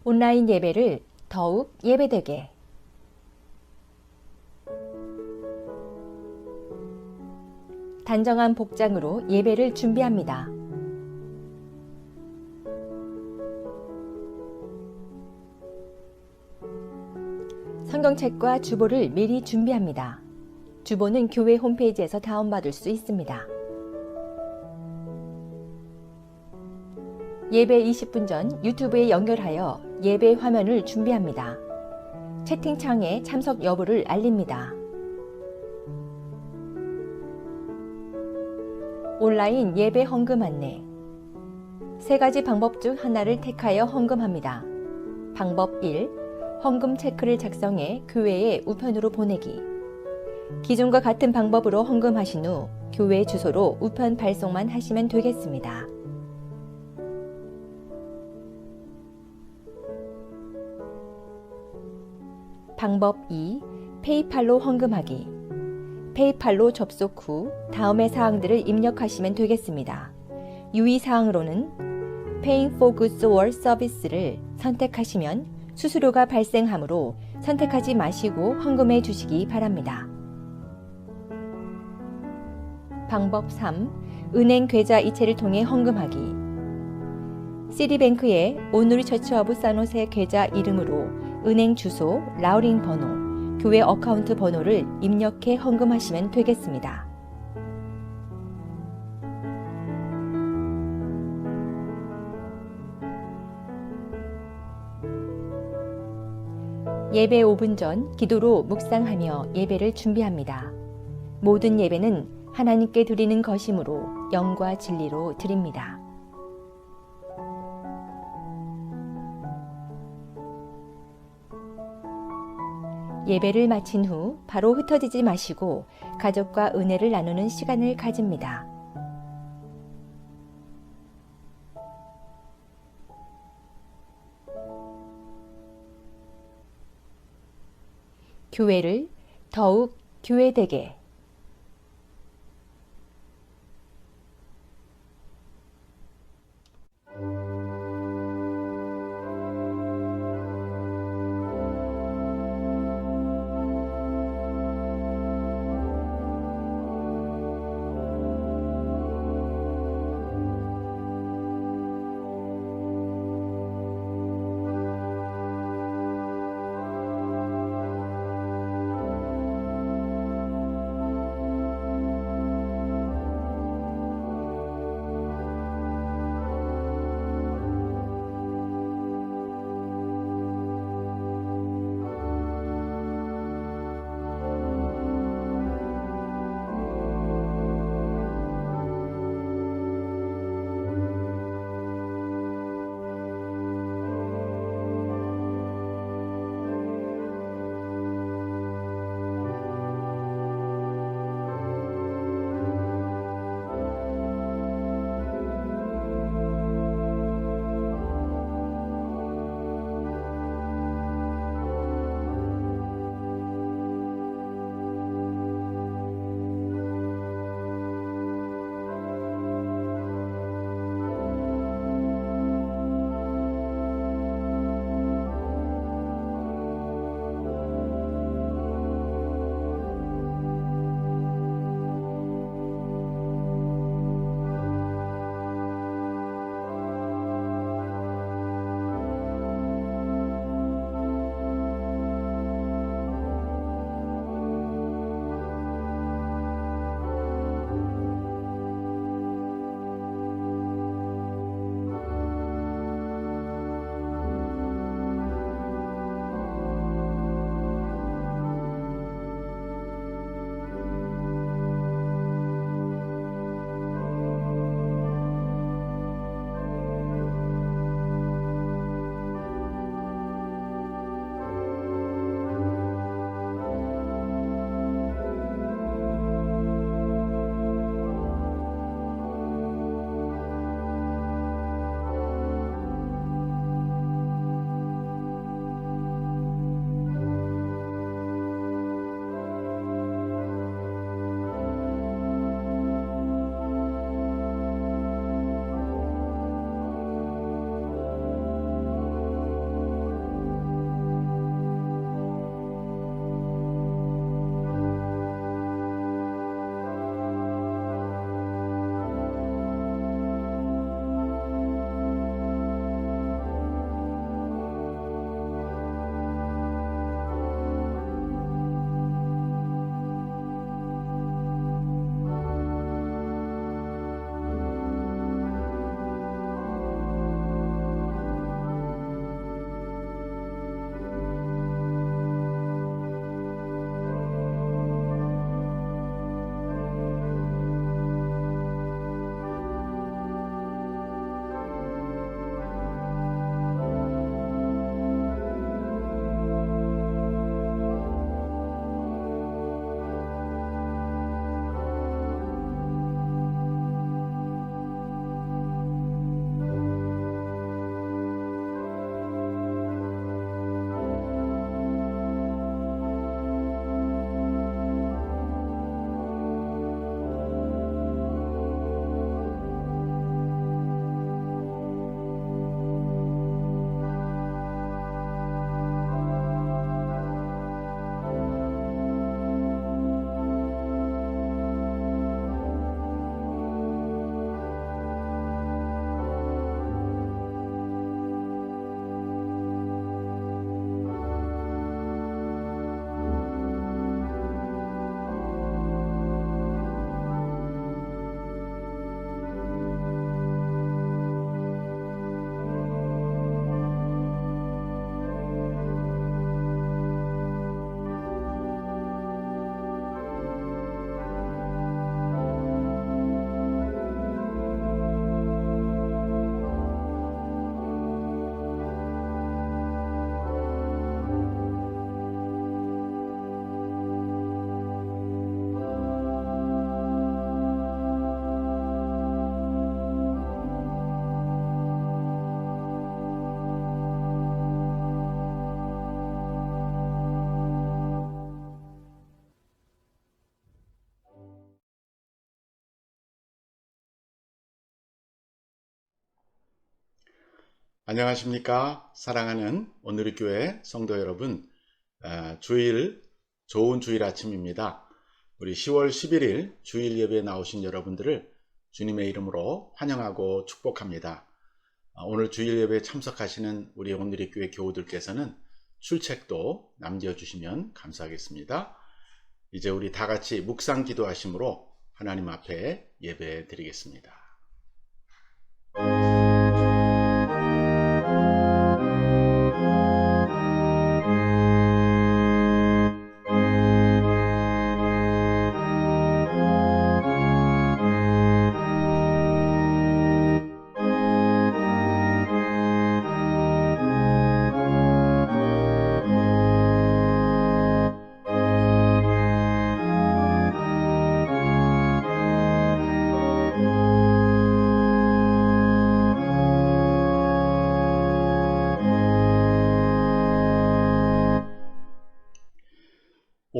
온라인 예배를 더욱 예배되게. 단정한 복장으로 예배를 준비합니다. 성경책과 주보를 미리 준비합니다. 주보는 교회 홈페이지에서 다운받을 수 있습니다. 예배 20분 전 유튜브에 연결하여 예배 화면을 준비합니다. 채팅창에 참석 여부를 알립니다. 온라인 예배 헌금 안내. 세 가지 방법 중 하나를 택하여 헌금합니다. 방법 1. 헌금 체크를 작성해 교회에 우편으로 보내기. 기존과 같은 방법으로 헌금하신 후 교회 주소로 우편 발송만 하시면 되겠습니다. 방법 2. 페이팔로 헌금하기. 페이팔로 접속 후 다음의 사항들을 입력하시면 되겠습니다. 유의사항으로는 Paying for Goods or Service를 선택하시면 수수료가 발생하므로 선택하지 마시고 헌금해 주시기 바랍니다. 방법 3. 은행 계좌 이체를 통해 헌금하기. 시티뱅크의 온누리 처치 오브 산호세 계좌 이름으로 은행 주소, 라우링 번호, 교회 어카운트 번호를 입력해 헌금하시면 되겠습니다. 예배 5분 전 기도로 묵상하며 예배를 준비합니다. 모든 예배는 하나님께 드리는 것이므로 영과 진리로 드립니다. 예배를 마친 후 바로 흩어지지 마시고 가족과 은혜를 나누는 시간을 가집니다. 교회를 더욱 교회되게. 안녕하십니까? 사랑하는 오늘의 교회 성도 여러분, 주일 좋은 주일 아침입니다. 우리 10월 11일 주일 예배에 나오신 여러분들을 주님의 이름으로 환영하고 축복합니다. 오늘 주일 예배에 참석하시는 우리 오늘의 교회 교우들께서는 출첵도 남겨주시면 감사하겠습니다. 이제 우리 다 같이 묵상 기도하심으로 하나님 앞에 예배 드리겠습니다.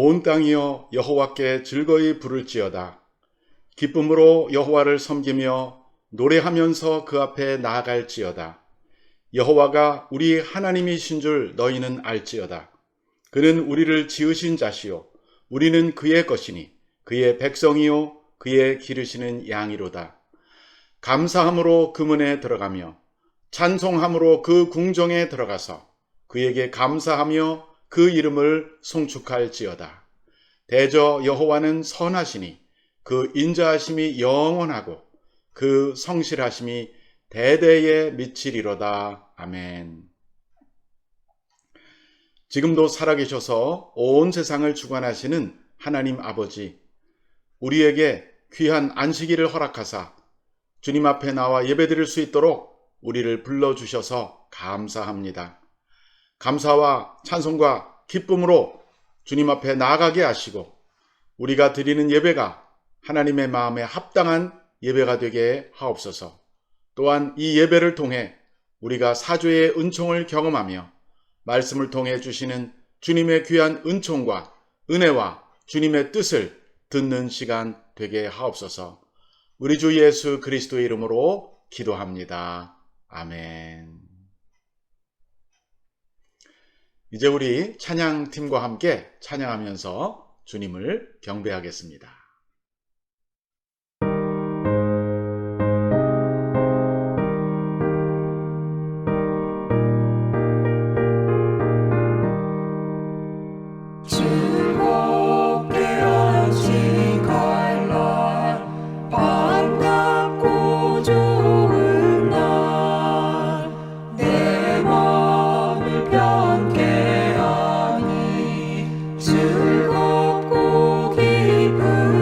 온 땅이여 여호와께 즐거이 부를지어다. 기쁨으로 여호와를 섬기며 노래하면서 그 앞에 나아갈지어다. 여호와가 우리 하나님이신 줄 너희는 알지어다. 그는 우리를 지으신 자시요 우리는 그의 것이니 그의 백성이요 그의 기르시는 양이로다. 감사함으로 그 문에 들어가며 찬송함으로 그 궁정에 들어가서 그에게 감사하며 그 이름을 송축할지어다. 대저 여호와는 선하시니 그 인자하심이 영원하고 그 성실하심이 대대에 미치리로다. 아멘. 지금도 살아계셔서 온 세상을 주관하시는 하나님 아버지, 우리에게 귀한 안식일을 허락하사 주님 앞에 나와 예배드릴 수 있도록 우리를 불러주셔서 감사합니다. 감사와 찬송과 기쁨으로 주님 앞에 나아가게 하시고 우리가 드리는 예배가 하나님의 마음에 합당한 예배가 되게 하옵소서. 또한 이 예배를 통해 우리가 사죄의 은총을 경험하며 말씀을 통해 주시는 주님의 귀한 은총과 은혜와 주님의 뜻을 듣는 시간 되게 하옵소서. 우리 주 예수 그리스도의 이름으로 기도합니다. 아멘. 이제 우리 찬양팀과 함께 찬양하면서 주님을 경배하겠습니다. 즐겁게 안식할 날 반갑고 좋은 날 내 마음을 편케 하니 즐겁고 기쁜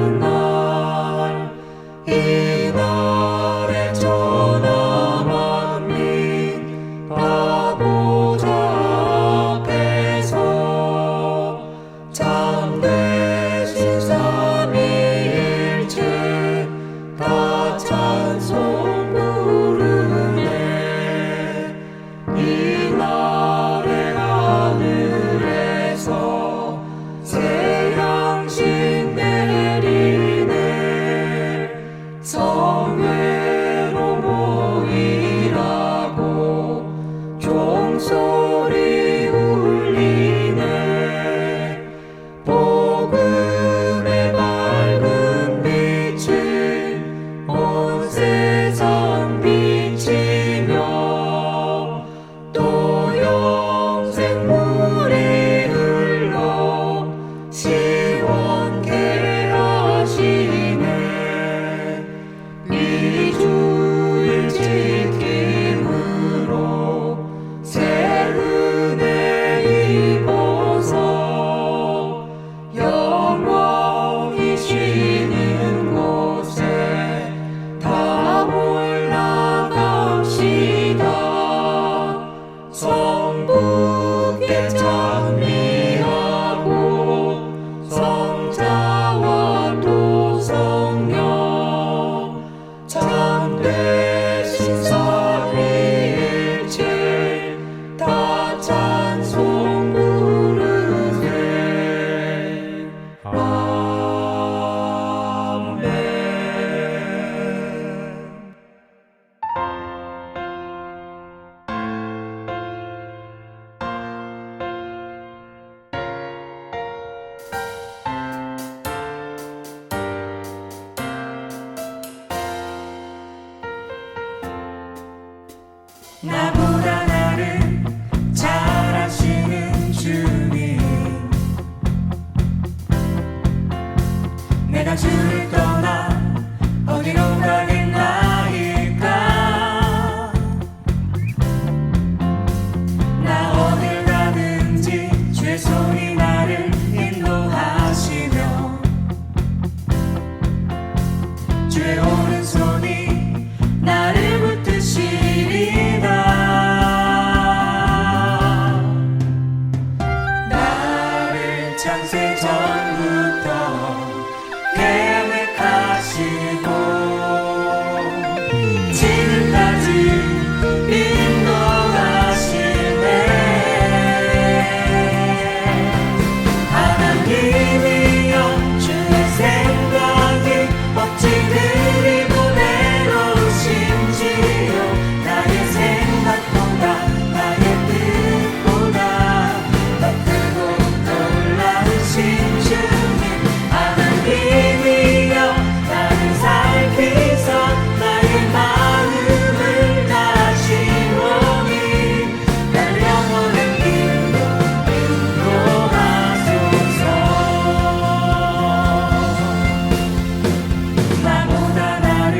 나보다 나를 잘 아시는 주님, 내가 주를 떠나 어디로 가겠나이까. 나 어딜 가든지 주의 손이 나를 인도하시며 주의 오른손이 나를 붙드시리다. 나를 창세 전부터 계획하시고 지금까지 인도하시네. 하나님이여 주의 생각이 어찌 그리 보배로우신지요. 나의 생각보다 나의 뜻보다 더 크고 놀라우신 주님, 하나님이여 나를 살피사 나의 마음을 다시노니 나를 영원한 길로 인도하소서. 나보다 나를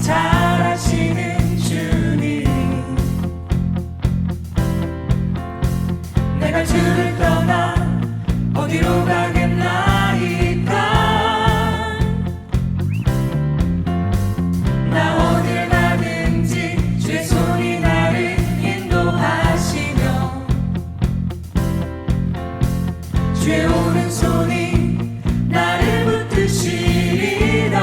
잘 아시는 주님, 내가 주를 떠나 어디로 가겠나이까. 나 어딜 가든지 주의 손이 나를 인도하시며 주의 오른손이 나를 붙드시리다.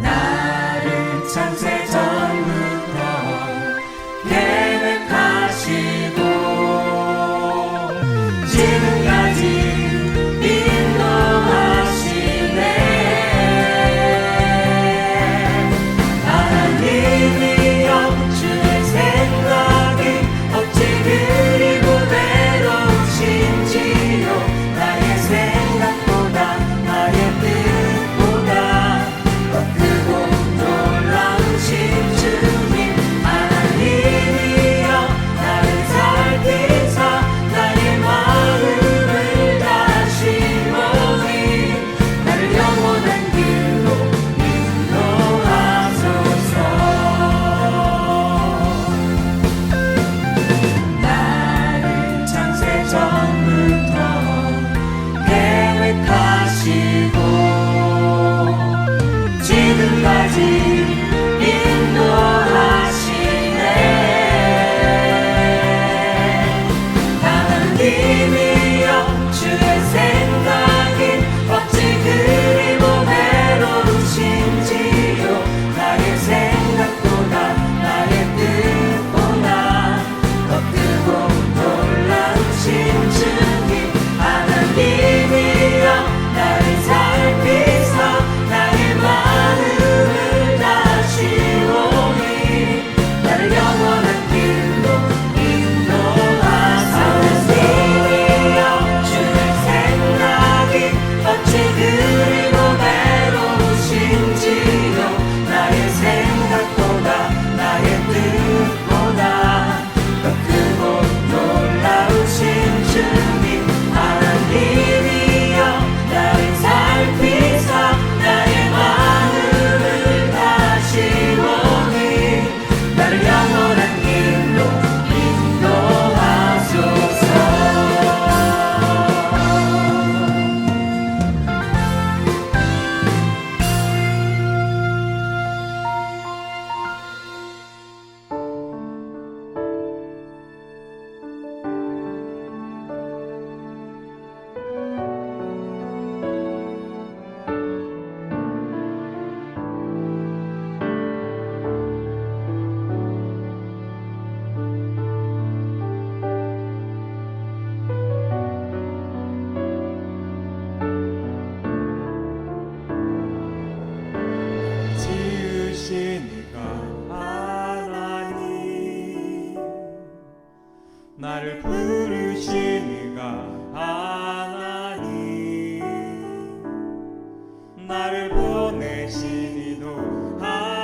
나를 창세 전부터 계획하시고 지금까지 인도하시네. 하나님이여 주의 생각이 어찌 그리 보배로우신지요. 나의 생각보다 나의 뜻보다 더 크고 놀라우신 주님, 하나님이여 나를 살피사 나의 마음을 다시노니 나를 영원한 길로 인도하소서. 나를 창세 전부터 계획하시고 지금까지 인도하시네. 하나님이여 주의 생각이 어찌 그리 보배로우신지요. 나의 생각보다 나의 뜻보다 더 크고 놀라우신 주님, 하나님이여 나를 살피사 나의 마음을 다시오니 나를 영원한 길로 인도하소서. 하나님이여 주의 생각이 어찌 그리 보배로우신지요. 나의 생각보다 나의 뜻보다 더 크고 놀라우신 주님, 하나님이여 나를 살피사 나의 마음을 다시오니 나를 영원한 길로 인도하소서. 지으신 이가 하나님, 나를 부르신 이가 하나님, 나를 보내신 이도 하나님,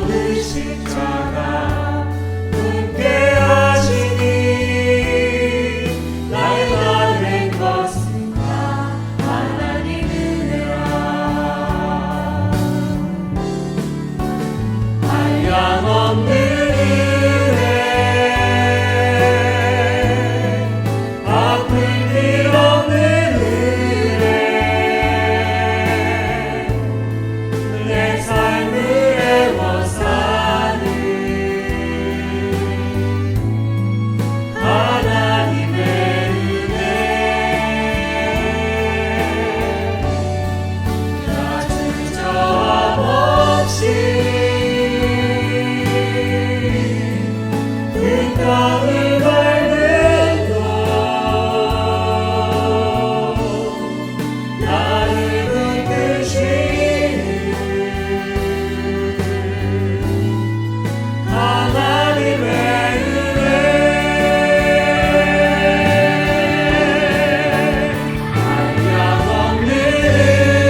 그 십자가 굳게 하시니 나의 맘 된 것은 다 하나님 은혜라. 한량없는 은혜, 아플 길 없는 은혜, 내 삶을 애워사는 하나님의 은혜. 낮은 저함 없이 그 땅을 밟는 것, 나를 붙드시는 하나님의 은혜. 한량없는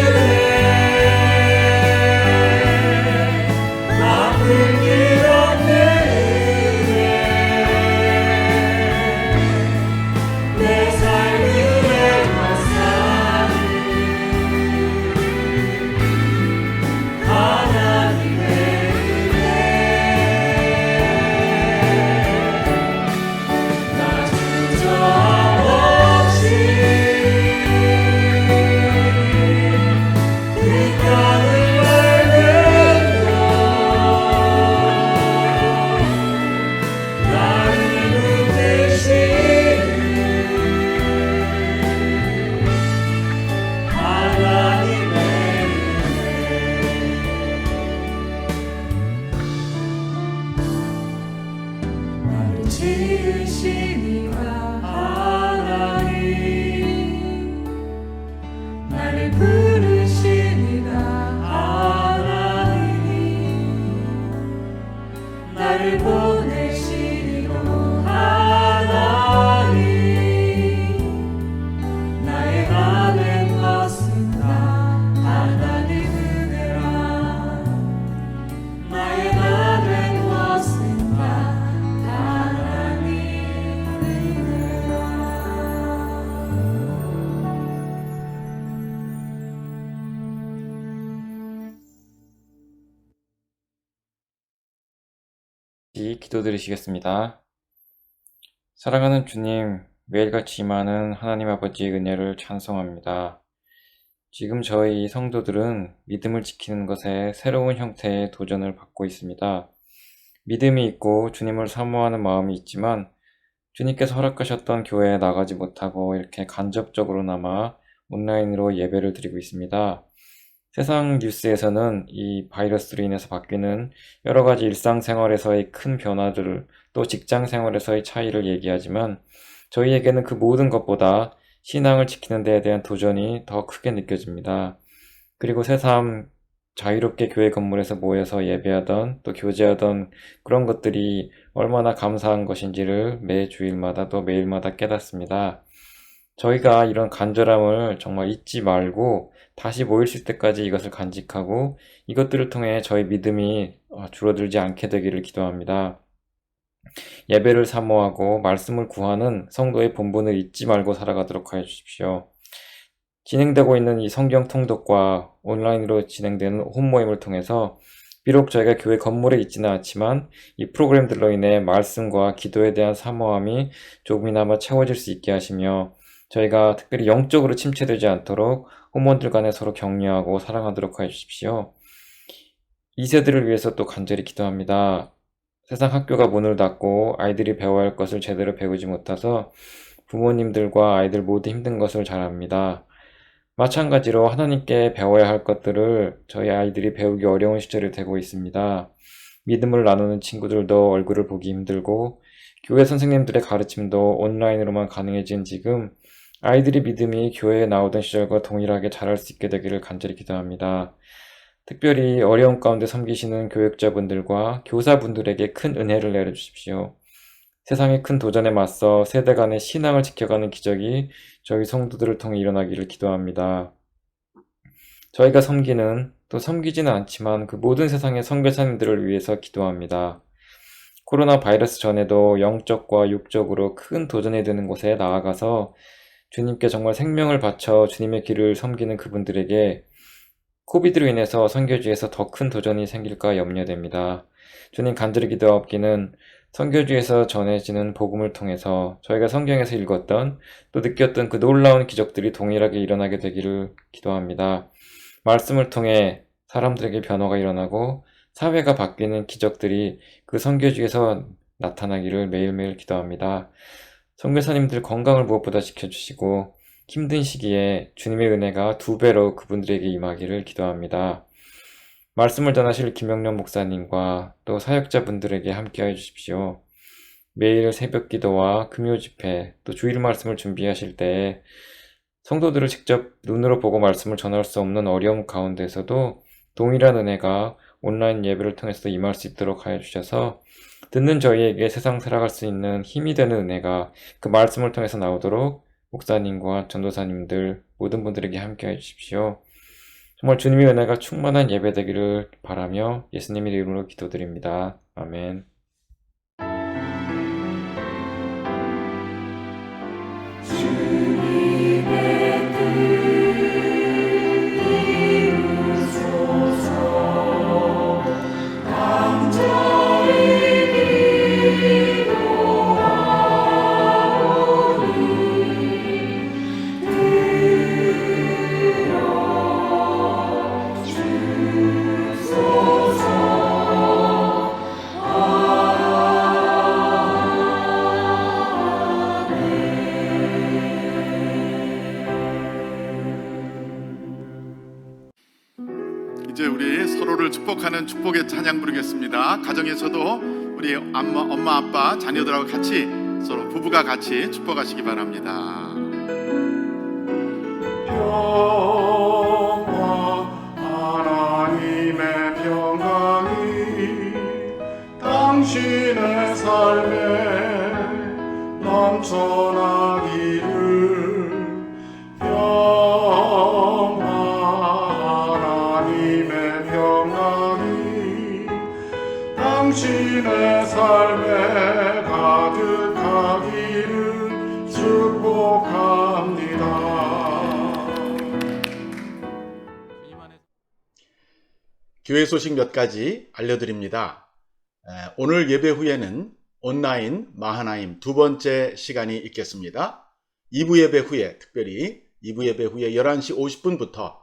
은혜, 아픈 길 없는 은혜, 내 삶을 애워사는 하나님의 은혜. 낮은 저함 없이 그 땅을 밟는 것, 나를 붙드시는 하나님의 은혜. 나를 지으신 이가 하나님, 나를 부르신 이가 하나님, 나를 보내시고 하나님, 나의 맘엔 것은 다 하나님 은혜라. 나의 맘엔 것은 다 하나님 은혜라. 기도드리시겠습니다. 사랑하는 주님, 매일같이 임하는 하나님 아버지의 은혜를 찬송합니다. 지금 저희 성도들은 믿음을 지키는 것에 새로운 형태의 도전을 받고 있습니다. 믿음이 있고 주님을 사모하는 마음이 있지만 주님께서 허락하셨던 교회에 나가지 못하고 이렇게 간접적으로나마 온라인으로 예배를 드리고 있습니다. 세상 뉴스에서는 이 바이러스로 인해서 바뀌는 여러 가지 일상생활에서의 큰 변화들을, 또 직장생활에서의 차이를 얘기하지만 저희에게는 그 모든 것보다 신앙을 지키는 데에 대한 도전이 더 크게 느껴집니다. 그리고 새삼 자유롭게 교회 건물에서 모여서 예배하던 또 교제하던 그런 것들이 얼마나 감사한 것인지를 매 주일마다 또 매일마다 깨닫습니다. 저희가 이런 간절함을 정말 잊지 말고 다시 모일 수 있을 때까지 이것을 간직하고 이것들을 통해 저희 믿음이 줄어들지 않게 되기를 기도합니다. 예배를 사모하고 말씀을 구하는 성도의 본분을 잊지 말고 살아가도록 하여 주십시오. 진행되고 있는 이 성경 통독과 온라인으로 진행되는 홈모임을 통해서 비록 저희가 교회 건물에 있지는 않지만 이 프로그램들로 인해 말씀과 기도에 대한 사모함이 조금이나마 채워질 수 있게 하시며 저희가 특별히 영적으로 침체되지 않도록 홈원들 간에 서로 격려하고 사랑하도록 하여 주십시오. 2세들을 위해서 또 간절히 기도합니다. 세상 학교가 문을 닫고 아이들이 배워야 할 것을 제대로 배우지 못해서 부모님들과 아이들 모두 힘든 것을 잘 압니다. 마찬가지로 하나님께 배워야 할 것들을 저희 아이들이 배우기 어려운 시절이 되고 있습니다. 믿음을 나누는 친구들도 얼굴을 보기 힘들고 교회 선생님들의 가르침도 온라인으로만 가능해진 지금 아이들의 믿음이 교회에 나오던 시절과 동일하게 자랄 수 있게 되기를 간절히 기도합니다. 특별히 어려운 가운데 섬기시는 교육자분들과 교사분들에게 큰 은혜를 내려주십시오. 세상의 큰 도전에 맞서 세대 간의 신앙을 지켜가는 기적이 저희 성도들을 통해 일어나기를 기도합니다. 저희가 섬기는, 또 섬기지는 않지만 그 모든 세상의 선교사님들을 위해서 기도합니다. 코로나 바이러스 전에도 영적과 육적으로 큰 도전이 되는 곳에 나아가서 주님께 정말 생명을 바쳐 주님의 길을 섬기는 그분들에게 코비드로 인해서 선교지에서 더 큰 도전이 생길까 염려됩니다. 주님 간절히 기도하옵기는 선교지에서 전해지는 복음을 통해서 저희가 성경에서 읽었던 또 느꼈던 그 놀라운 기적들이 동일하게 일어나게 되기를 기도합니다. 말씀을 통해 사람들에게 변화가 일어나고 사회가 바뀌는 기적들이 그 선교지에서 나타나기를 매일매일 기도합니다. 선교사님들 건강을 무엇보다 지켜주시고 힘든 시기에 주님의 은혜가 2배로 그분들에게 임하기를 기도합니다. 말씀을 전하실 김영련 목사님과 또 사역자분들에게 함께해 주십시오. 매일 새벽 기도와 금요 집회, 또 주일 말씀을 준비하실 때에 성도들을 직접 눈으로 보고 말씀을 전할 수 없는 어려움 가운데서도 동일한 은혜가 온라인 예배를 통해서 임할 수 있도록 하여 주셔서 듣는 저희에게 세상 살아갈 수 있는 힘이 되는 은혜가 그 말씀을 통해서 나오도록 목사님과 전도사님들 모든 분들에게 함께해 주십시오. 정말 주님의 은혜가 충만한 예배 되기를 바라며 예수님의 이름으로 기도드립니다. 아멘. 주님의 뜻 이루소서. 간절히 이제 우리 서로를 축복하는 축복의 찬양 부르겠습니다. 가정에서도 우리 엄마, 아빠, 자녀들하고 같이 서로 부부가 같이 축복하시기 바랍니다. 평화, 하나님의 평강이 당신의 삶에 넘쳐나기를. 당신의 삶에 가득하기를 축복합니다. 교회 소식 몇 가지 알려드립니다. 오늘 예배 후에는 온라인 마하나임 2번째 시간이 있겠습니다. 2부 예배 후에, 특별히 2부 예배 후에 11시 50분부터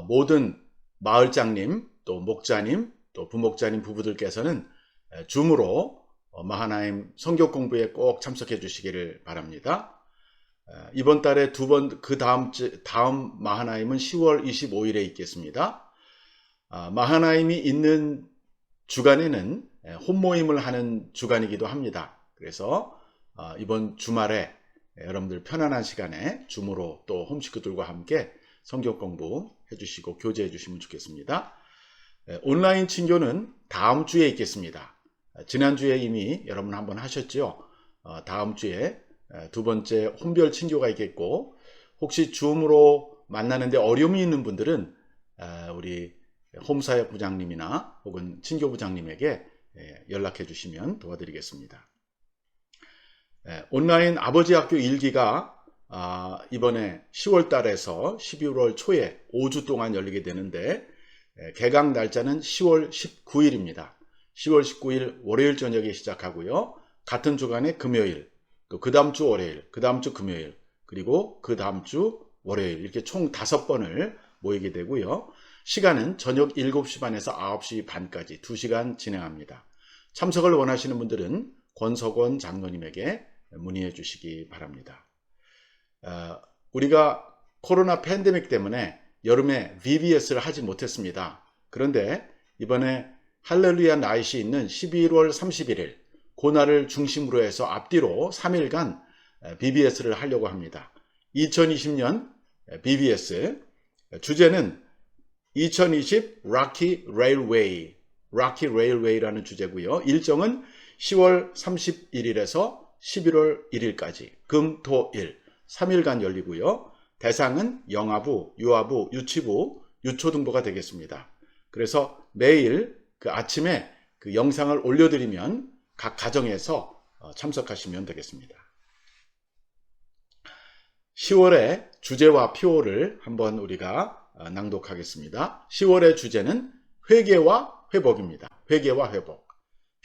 모든 마을장님, 또 목자님, 또 부목자님 부부들께서는 줌으로 마하나임 성경 공부에 꼭 참석해 주시기를 바랍니다. 이번 달에 다음 마하나임은 10월 25일에 있겠습니다. 마하나임이 있는 주간에는 홈모임을 하는 주간이기도 합니다. 그래서 이번 주말에 여러분들 편안한 시간에 줌으로 또 홈식구들과 함께 성경 공부 해주시고 교제해 주시면 좋겠습니다. 온라인 친교는 다음 주에 있겠습니다. 지난주에 이미 여러분 한번 하셨죠? 다음 주에 2번째 혼별 친교가 있겠고, 혹시 줌으로 만나는데 어려움이 있는 분들은 우리 홈사역 부장님이나 혹은 친교 부장님에게 연락해 주시면 도와드리겠습니다. 온라인 아버지 학교 1기가 이번에 10월 달에서 11월 초에 5주 동안 열리게 되는데, 개강 날짜는 10월 19일입니다. 10월 19일 월요일 저녁에 시작하고요. 같은 주간에 금요일, 또 그 다음 주 월요일, 그 다음 주 금요일, 그리고 그 다음 주 월요일, 이렇게 총 5번을 모이게 되고요. 시간은 저녁 7시 반에서 9시 반까지 2시간 진행합니다. 참석을 원하시는 분들은 권석원 장로님에게 문의해 주시기 바랍니다. 우리가 코로나 팬데믹 때문에 여름에 VBS를 하지 못했습니다. 그런데 이번에 할렐루야 나잇이 있는 11월 31일 그날을 중심으로 해서 앞뒤로 3일간 BBS를 하려고 합니다. 2020년 BBS 주제는 2020 Rocky Railway라는 주제고요. 일정은 10월 31일에서 11월 1일까지 금, 토, 일 3일간 열리고요. 대상은 영아부, 유아부, 유치부, 유초등보가 되겠습니다. 그래서 매일 그 아침에 그 영상을 올려드리면 각 가정에서 참석하시면 되겠습니다. 10월의 주제와 표어를 한번 우리가 낭독하겠습니다. 10월의 주제는 회개와 회복입니다. 회개와 회복.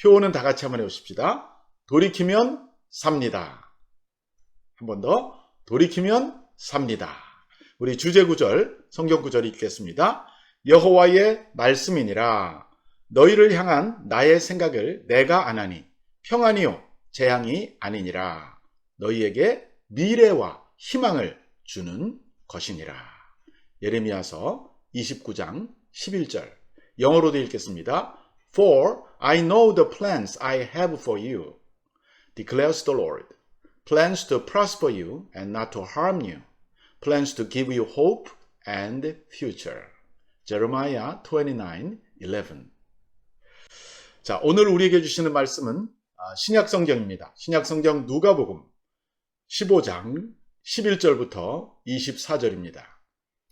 표어는 다 같이 한번 해보십시다. 돌이키면 삽니다. 한 번 더. 돌이키면 삽니다. 우리 주제 구절, 성경 구절 읽겠습니다. 여호와의 말씀이니라. 너희를 향한 나의 생각을 내가 아나니 평안이요 재앙이 아니니라. 너희에게 미래와 희망을 주는 것이니라. 예레미야서 29장 11절. 영어로도 읽겠습니다. For I know the plans I have for you, declares the Lord. Plans to prosper you and not to harm you. Plans to give you hope and future. Jeremiah 29:11. 자, 오늘 우리에게 주시는 말씀은 신약 성경입니다. 신약 성경 누가복음 15장 11절부터 24절입니다.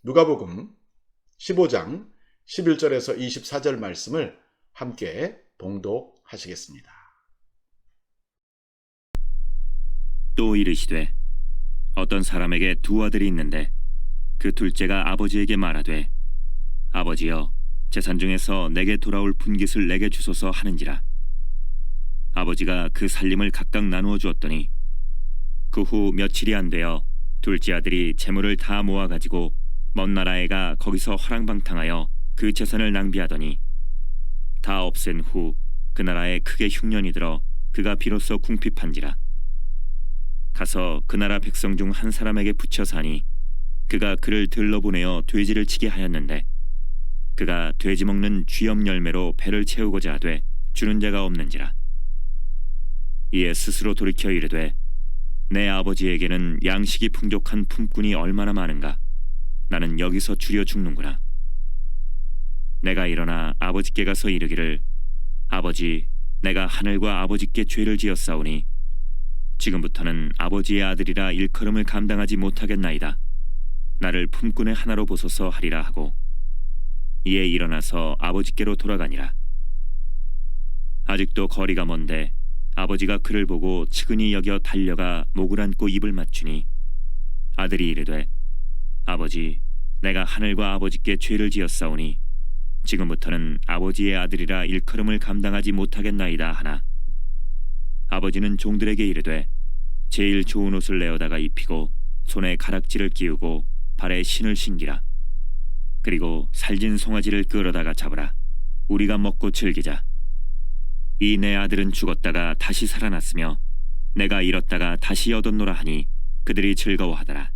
누가복음 15장 11절에서 24절 말씀을 함께 봉독하시겠습니다. 또 이르시되 어떤 사람에게 두 아들이 있는데 그 둘째가 아버지에게 말하되 아버지여 재산 중에서 내게 돌아올 분깃을 내게 주소서 하는지라. 아버지가 그 살림을 각각 나누어 주었더니 그 후 며칠이 안 되어 둘째 아들이 재물을 다 모아가지고 먼 나라에 가 거기서 허랑방탕하여 그 재산을 낭비하더니 다 없앤 후 그 나라에 크게 흉년이 들어 그가 비로소 궁핍한지라. 가서 그 나라 백성 중 한 사람에게 붙여 사니 그가 그를 들러보내어 돼지를 치게 하였는데 그가 돼지 먹는 쥐염 열매로 배를 채우고자 하되 주는 자가 없는지라. 이에 스스로 돌이켜 이르되 내 아버지에게는 양식이 풍족한 품꾼이 얼마나 많은가. 나는 여기서 줄여 죽는구나. 내가 일어나 아버지께 가서 이르기를 아버지, 내가 하늘과 아버지께 죄를 지었사오니 지금부터는 아버지의 아들이라 일컬음을 감당하지 못하겠나이다. 나를 품꾼의 하나로 보소서 하리라 하고 이에 일어나서 아버지께로 돌아가니라. 아직도 거리가 먼데 아버지가 그를 보고 측은히 여겨 달려가 목을 안고 입을 맞추니 아들이 이르되 아버지, 내가 하늘과 아버지께 죄를 지었사오니 지금부터는 아버지의 아들이라 일컬음을 감당하지 못하겠나이다 하나 아버지는 종들에게 이르되 제일 좋은 옷을 내어다가 입히고 손에 가락지를 끼우고 발에 신을 신기라. 그리고 살진 송아지를 끌어다가 잡으라. 우리가 먹고 즐기자. 이 내 아들은 죽었다가 다시 살아났으며 내가 잃었다가 다시 얻었노라 하니 그들이 즐거워하더라.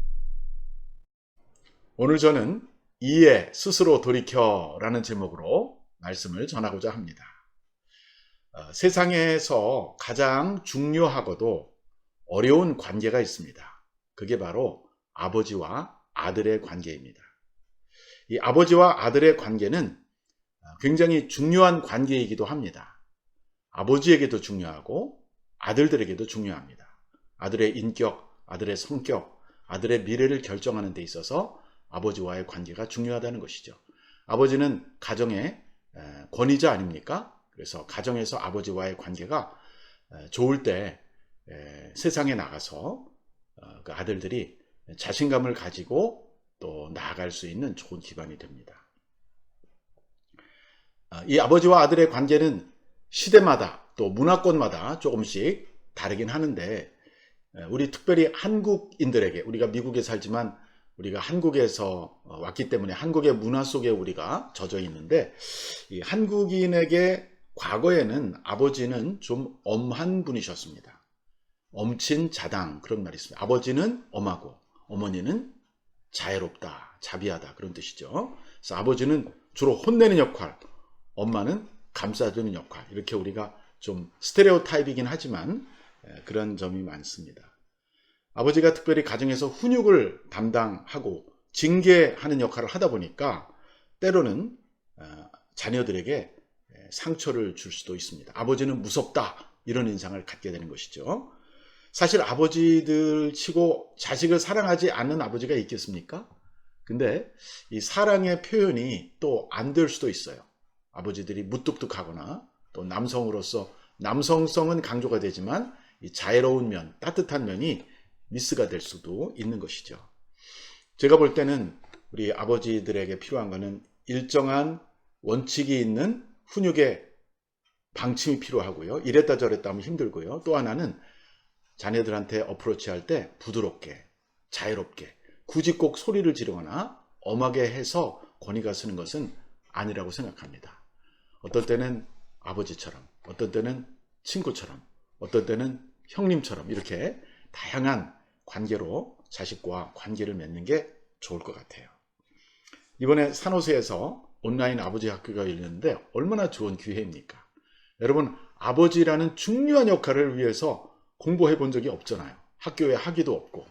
오늘 저는 이에 스스로 돌이켜라는 제목으로 말씀을 전하고자 합니다. 세상에서 가장 중요하고도 어려운 관계가 있습니다. 그게 바로 아버지와 아들의 관계입니다. 이 아버지와 아들의 관계는 굉장히 중요한 관계이기도 합니다. 아버지에게도 중요하고 아들들에게도 중요합니다. 아들의 인격, 아들의 성격, 아들의 미래를 결정하는 데 있어서 아버지와의 관계가 중요하다는 것이죠. 아버지는 가정의 권위자 아닙니까? 그래서 가정에서 아버지와의 관계가 좋을 때 세상에 나가서 그 아들들이 자신감을 가지고 또 나아갈 수 있는 좋은 기반이 됩니다. 이 아버지와 아들의 관계는 시대마다 또 문화권마다 조금씩 다르긴 하는데 우리 특별히 한국인들에게, 우리가 미국에 살지만 우리가 한국에서 왔기 때문에 한국의 문화 속에 우리가 젖어 있는데 이 한국인에게 과거에는 아버지는 좀 엄한 분이셨습니다. 엄친자당 그런 말이 있습니다. 아버지는 엄하고 어머니는 자애롭다, 자비하다 그런 뜻이죠. 그래서 아버지는 주로 혼내는 역할, 엄마는 감싸주는 역할, 이렇게 우리가 좀 스테레오타입이긴 하지만 그런 점이 많습니다. 아버지가 특별히 가정에서 훈육을 담당하고 징계하는 역할을 하다 보니까 때로는 자녀들에게 상처를 줄 수도 있습니다. 아버지는 무섭다 이런 인상을 갖게 되는 것이죠. 사실 아버지들 치고 자식을 사랑하지 않는 아버지가 있겠습니까? 근데 이 사랑의 표현이 또 안 될 수도 있어요. 아버지들이 무뚝뚝하거나 또 남성으로서 남성성은 강조가 되지만 이 자애로운 면, 따뜻한 면이 미스가 될 수도 있는 것이죠. 제가 볼 때는 우리 아버지들에게 필요한 것은 일정한 원칙이 있는 훈육의 방침이 필요하고요. 이랬다 저랬다 하면 힘들고요. 또 하나는 자녀들한테 어프로치할 때 부드럽게, 자유롭게, 굳이 꼭 소리를 지르거나 엄하게 해서 권위가 쓰는 것은 아니라고 생각합니다. 어떤 때는 아버지처럼, 어떤 때는 친구처럼, 어떤 때는 형님처럼 이렇게 다양한 관계로 자식과 관계를 맺는 게 좋을 것 같아요. 이번에 산호세에서 온라인 아버지 학교가 열렸는데 얼마나 좋은 기회입니까? 여러분, 아버지라는 중요한 역할을 위해서 공부해 본 적이 없잖아요. 학교에 학위도 없고.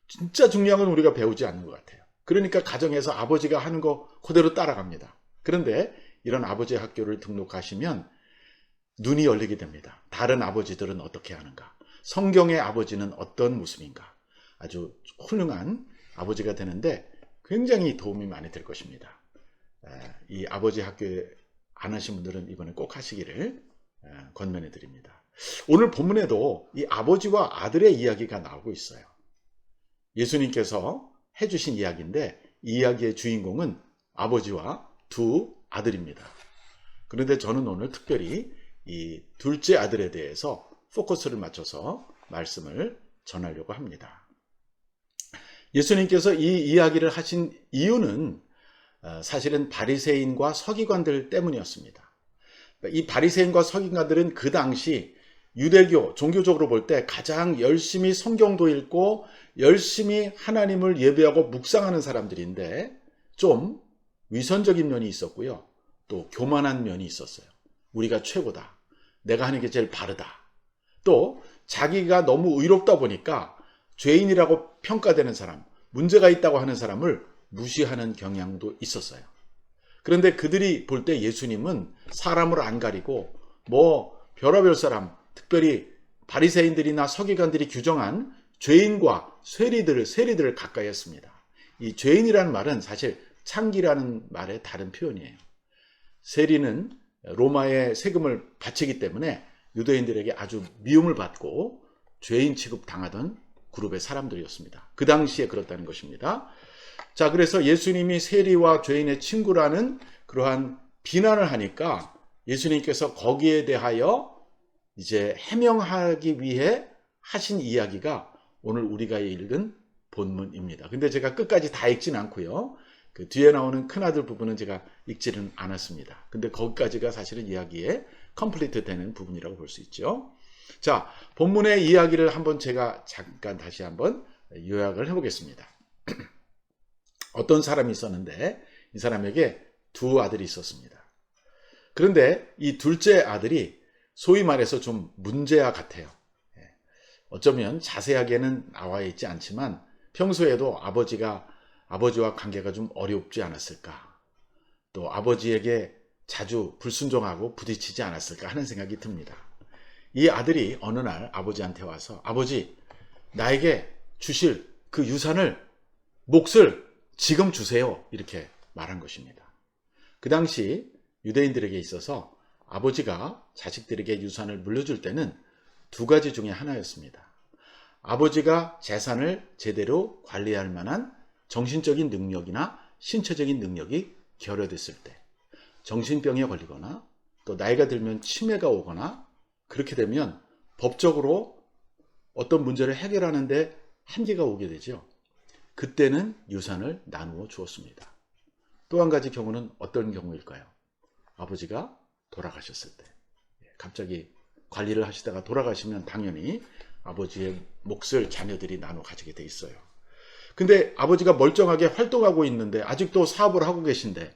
진짜 중요한 건 우리가 배우지 않는 것 같아요. 그러니까 가정에서 아버지가 하는 거 그대로 따라갑니다. 그런데 이런 아버지 학교를 등록하시면 눈이 열리게 됩니다. 다른 아버지들은 어떻게 하는가? 성경의 아버지는 어떤 모습인가? 아주 훌륭한 아버지가 되는데 굉장히 도움이 많이 될 것입니다. 이 아버지 학교에 안 하신 분들은 이번에 꼭 하시기를 권면해 드립니다. 오늘 본문에도 이 아버지와 아들의 이야기가 나오고 있어요. 예수님께서 해주신 이야기인데 이 이야기의 주인공은 아버지와 두 아들입니다. 그런데 저는 오늘 특별히 이 둘째 아들에 대해서 포커스를 맞춰서 말씀을 전하려고 합니다. 예수님께서 이 이야기를 하신 이유는 사실은 바리새인과 서기관들 때문이었습니다. 이 바리새인과 서기관들은 그 당시 유대교, 종교적으로 볼 때 가장 열심히 성경도 읽고 열심히 하나님을 예배하고 묵상하는 사람들인데 좀 위선적인 면이 있었고요. 또 교만한 면이 있었어요. 우리가 최고다. 내가 하는 게 제일 바르다. 또 자기가 너무 의롭다 보니까 죄인이라고 평가되는 사람, 문제가 있다고 하는 사람을 무시하는 경향도 있었어요. 그런데 그들이 볼 때 예수님은 사람을 안 가리고 별의별 사람, 특별히 바리새인들이나 서기관들이 규정한 죄인과 세리들을 가까이 했습니다. 이 죄인이라는 말은 사실 창기라는 말의 다른 표현이에요. 세리는 로마의 세금을 바치기 때문에 유대인들에게 아주 미움을 받고 죄인 취급 당하던 그룹의 사람들이었습니다. 그 당시에 그렇다는 것입니다. 자, 그래서 예수님이 세리와 죄인의 친구라는 그러한 비난을 하니까 예수님께서 거기에 대하여 이제 해명하기 위해 하신 이야기가 오늘 우리가 읽은 본문입니다. 근데 제가 끝까지 다 읽진 않고요. 그 뒤에 나오는 큰아들 부분은 제가 읽지는 않았습니다. 근데 거기까지가 사실은 이야기에 컴플리트 되는 부분이라고 볼 수 있죠. 자, 본문의 이야기를 한번 제가 잠깐 다시 한번 요약을 해보겠습니다. 어떤 사람이 있었는데 이 사람에게 두 아들이 있었습니다. 그런데 이 둘째 아들이 소위 말해서 좀 문제아 같아요. 어쩌면 자세하게는 나와 있지 않지만 평소에도 아버지와 관계가 좀 어렵지 않았을까, 또 아버지에게 자주 불순종하고 부딪히지 않았을까 하는 생각이 듭니다. 이 아들이 어느 날 아버지한테 와서 아버지, 나에게 주실 그 유산을, 몫을 지금 주세요, 이렇게 말한 것입니다. 그 당시 유대인들에게 있어서 아버지가 자식들에게 유산을 물려줄 때는 두 가지 중에 하나였습니다. 아버지가 재산을 제대로 관리할 만한 정신적인 능력이나 신체적인 능력이 결여됐을 때, 정신병에 걸리거나 또 나이가 들면 치매가 오거나 그렇게 되면 법적으로 어떤 문제를 해결하는데 한계가 오게 되죠. 그때는 유산을 나누어 주었습니다. 또 한 가지 경우는 어떤 경우일까요? 아버지가 돌아가셨을 때, 갑자기 관리를 하시다가 돌아가시면 당연히 아버지의 몫을 자녀들이 나눠 가지게 돼 있어요. 근데 아버지가 멀쩡하게 활동하고 있는데 아직도 사업을 하고 계신데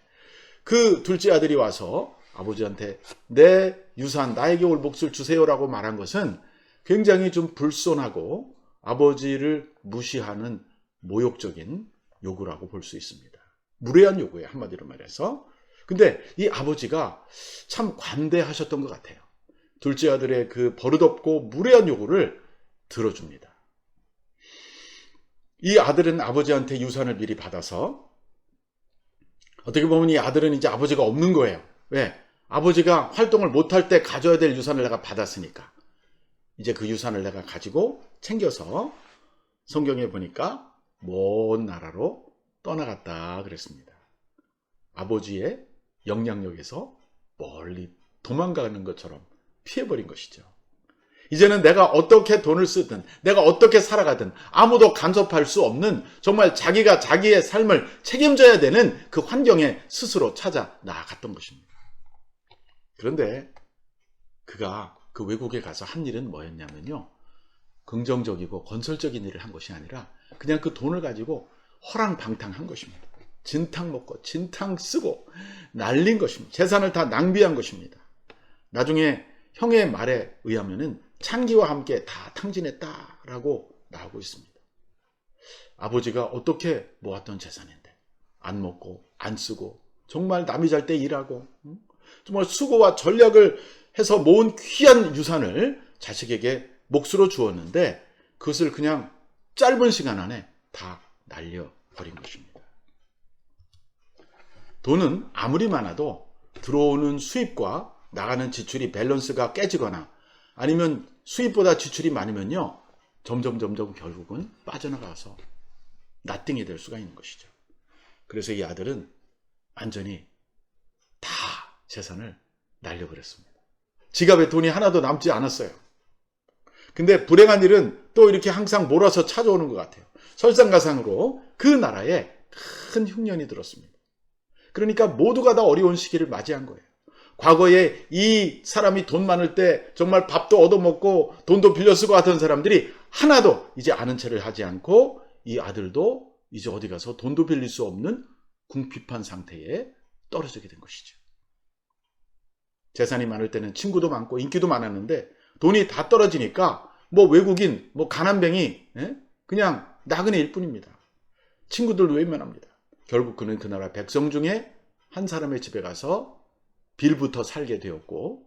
그 둘째 아들이 와서 아버지한테 내 유산, 나에게 올 몫을 주세요라고 말한 것은 굉장히 좀 불손하고 아버지를 무시하는 모욕적인 요구라고 볼 수 있습니다. 무례한 요구예요, 한마디로 말해서. 근데 이 아버지가 참 관대하셨던 것 같아요. 둘째 아들의 그 버릇없고 무례한 요구를 들어줍니다. 이 아들은 아버지한테 유산을 미리 받아서 어떻게 보면 이 아들은 이제 아버지가 없는 거예요. 왜? 아버지가 활동을 못할 때 가져야 될 유산을 내가 받았으니까. 이제 그 유산을 내가 가지고 챙겨서 성경에 보니까 먼 나라로 떠나갔다 그랬습니다. 아버지의 영향력에서 멀리 도망가는 것처럼 피해버린 것이죠. 이제는 내가 어떻게 돈을 쓰든 내가 어떻게 살아가든 아무도 간섭할 수 없는 정말 자기가 자기의 삶을 책임져야 되는 그 환경에 스스로 찾아 나아갔던 것입니다. 그런데 그가 그 외국에 가서 한 일은 뭐였냐면요. 긍정적이고 건설적인 일을 한 것이 아니라 그냥 그 돈을 가지고 허랑방탕한 것입니다. 진탕 먹고 진탕 쓰고 날린 것입니다. 재산을 다 낭비한 것입니다. 나중에 형의 말에 의하면은 창기와 함께 다 탕진했다라고 나오고 있습니다. 아버지가 어떻게 모았던 재산인데 안 먹고 안 쓰고 정말 남이 잘 때 일하고 정말 수고와 전략을 해서 모은 귀한 유산을 자식에게 몫으로 주었는데 그것을 그냥 짧은 시간 안에 다 날려버린 것입니다. 돈은 아무리 많아도 들어오는 수입과 나가는 지출이 밸런스가 깨지거나 아니면 수입보다 지출이 많으면요. 점점 결국은 빠져나가서 나띵이 될 수가 있는 것이죠. 그래서 이 아들은 완전히 다 재산을 날려버렸습니다. 지갑에 돈이 하나도 남지 않았어요. 근데 불행한 일은 또 이렇게 항상 몰아서 찾아오는 것 같아요. 설상가상으로 그 나라에 큰 흉년이 들었습니다. 그러니까 모두가 다 어려운 시기를 맞이한 거예요. 과거에 이 사람이 돈 많을 때 정말 밥도 얻어먹고 돈도 빌려 쓰고 하던 사람들이 하나도 이제 아는 체를 하지 않고 이 아들도 이제 어디 가서 돈도 빌릴 수 없는 궁핍한 상태에 떨어지게 된 것이죠. 재산이 많을 때는 친구도 많고 인기도 많았는데 돈이 다 떨어지니까 뭐 외국인, 뭐 가난뱅이 그냥 나그네일 뿐입니다. 친구들도 외면합니다. 결국 그는 그 나라 백성 중에 한 사람의 집에 가서 빌부터 살게 되었고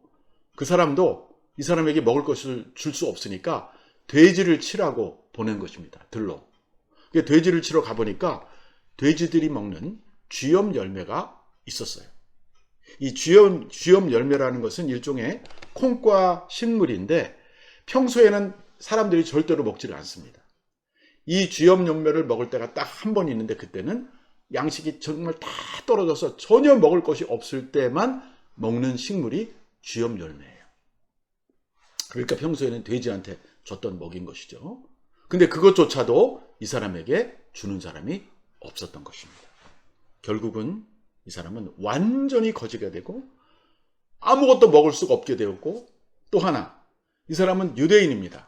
그 사람도 이 사람에게 먹을 것을 줄 수 없으니까 돼지를 치라고 보낸 것입니다. 들로. 돼지를 치러 가보니까 돼지들이 먹는 쥐염 열매가 있었어요. 이 쥐염 열매라는 것은 일종의 콩과 식물인데 평소에는 사람들이 절대로 먹지를 않습니다. 이 쥐염 열매를 먹을 때가 딱 한 번 있는데 그때는 양식이 정말 다 떨어져서 전혀 먹을 것이 없을 때만 먹는 식물이 쥐염 열매예요. 그러니까 평소에는 돼지한테 줬던 먹인 것이죠. 근데 그것조차도 이 사람에게 주는 사람이 없었던 것입니다. 결국은 이 사람은 완전히 거지가 되고 아무것도 먹을 수가 없게 되었고 또 하나 이 사람은 유대인입니다.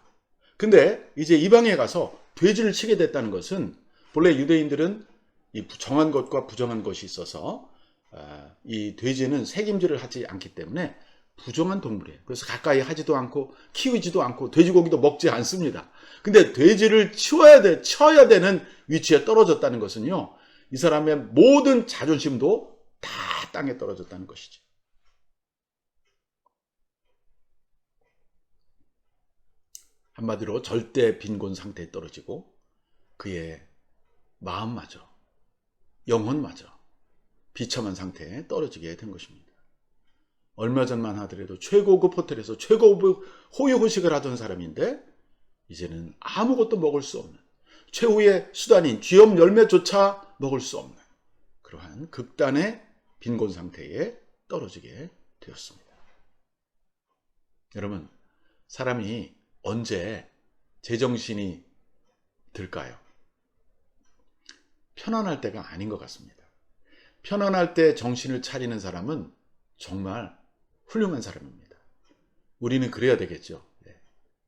근데 이제 이방에 가서 돼지를 치게 됐다는 것은 본래 유대인들은 이 정한 것과 부정한 것이 있어서 이 돼지는 색임질을 하지 않기 때문에 부정한 동물이에요. 그래서 가까이 하지도 않고 키우지도 않고 돼지고기도 먹지 않습니다. 근데 돼지를 쳐야 되는 위치에 떨어졌다는 것은요. 이 사람의 모든 자존심도 다 땅에 떨어졌다는 것이죠. 한마디로 절대 빈곤 상태에 떨어지고 그의 마음마저 영혼마저 비참한 상태에 떨어지게 된 것입니다. 얼마 전만 하더라도 최고급 호텔에서 최고급 호유호식을 하던 사람인데 이제는 아무것도 먹을 수 없는 최후의 수단인 쥐염 열매조차 먹을 수 없는 그러한 극단의 빈곤 상태에 떨어지게 되었습니다. 여러분, 사람이 언제 제정신이 들까요? 편안할 때가 아닌 것 같습니다. 편안할 때 정신을 차리는 사람은 정말 훌륭한 사람입니다. 우리는 그래야 되겠죠.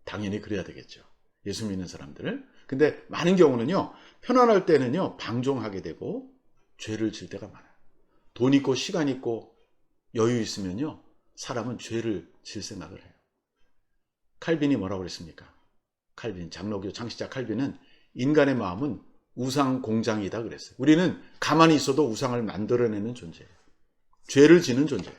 당연히 그래야 되겠죠. 예수 믿는 사람들. 근데 많은 경우는요, 편안할 때는요, 방종하게 되고 죄를 질 때가 많아요. 돈 있고 시간 있고 여유 있으면요, 사람은 죄를 질 생각을 해요. 칼빈이 뭐라고 그랬습니까? 칼빈, 장로교 창시자 칼빈은 인간의 마음은 우상 공장이다 그랬어요. 우리는 가만히 있어도 우상을 만들어내는 존재예요. 죄를 지는 존재예요.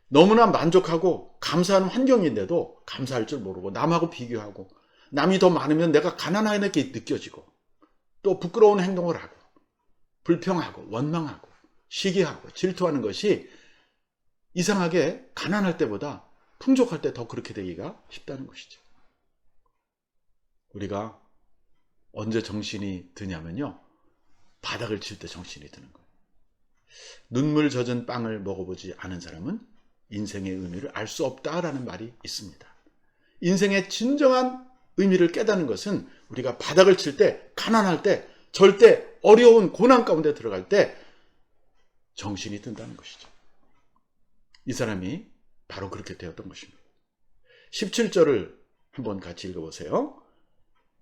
너무나 만족하고 감사한 환경인데도 감사할 줄 모르고 남하고 비교하고 남이 더 많으면 내가 가난하게 느껴지고 또 부끄러운 행동을 하고 불평하고 원망하고 시기하고 질투하는 것이 이상하게 가난할 때보다 풍족할 때 더 그렇게 되기가 쉽다는 것이죠. 우리가 언제 정신이 드냐면요, 바닥을 칠 때 정신이 드는 거예요. 눈물 젖은 빵을 먹어보지 않은 사람은 인생의 의미를 알 수 없다라는 말이 있습니다. 인생의 진정한 의미를 깨닫는 것은 우리가 바닥을 칠 때, 가난할 때, 절대 어려운 고난 가운데 들어갈 때 정신이 든다는 것이죠. 이 사람이 바로 그렇게 되었던 것입니다. 17절을 한번 같이 읽어보세요.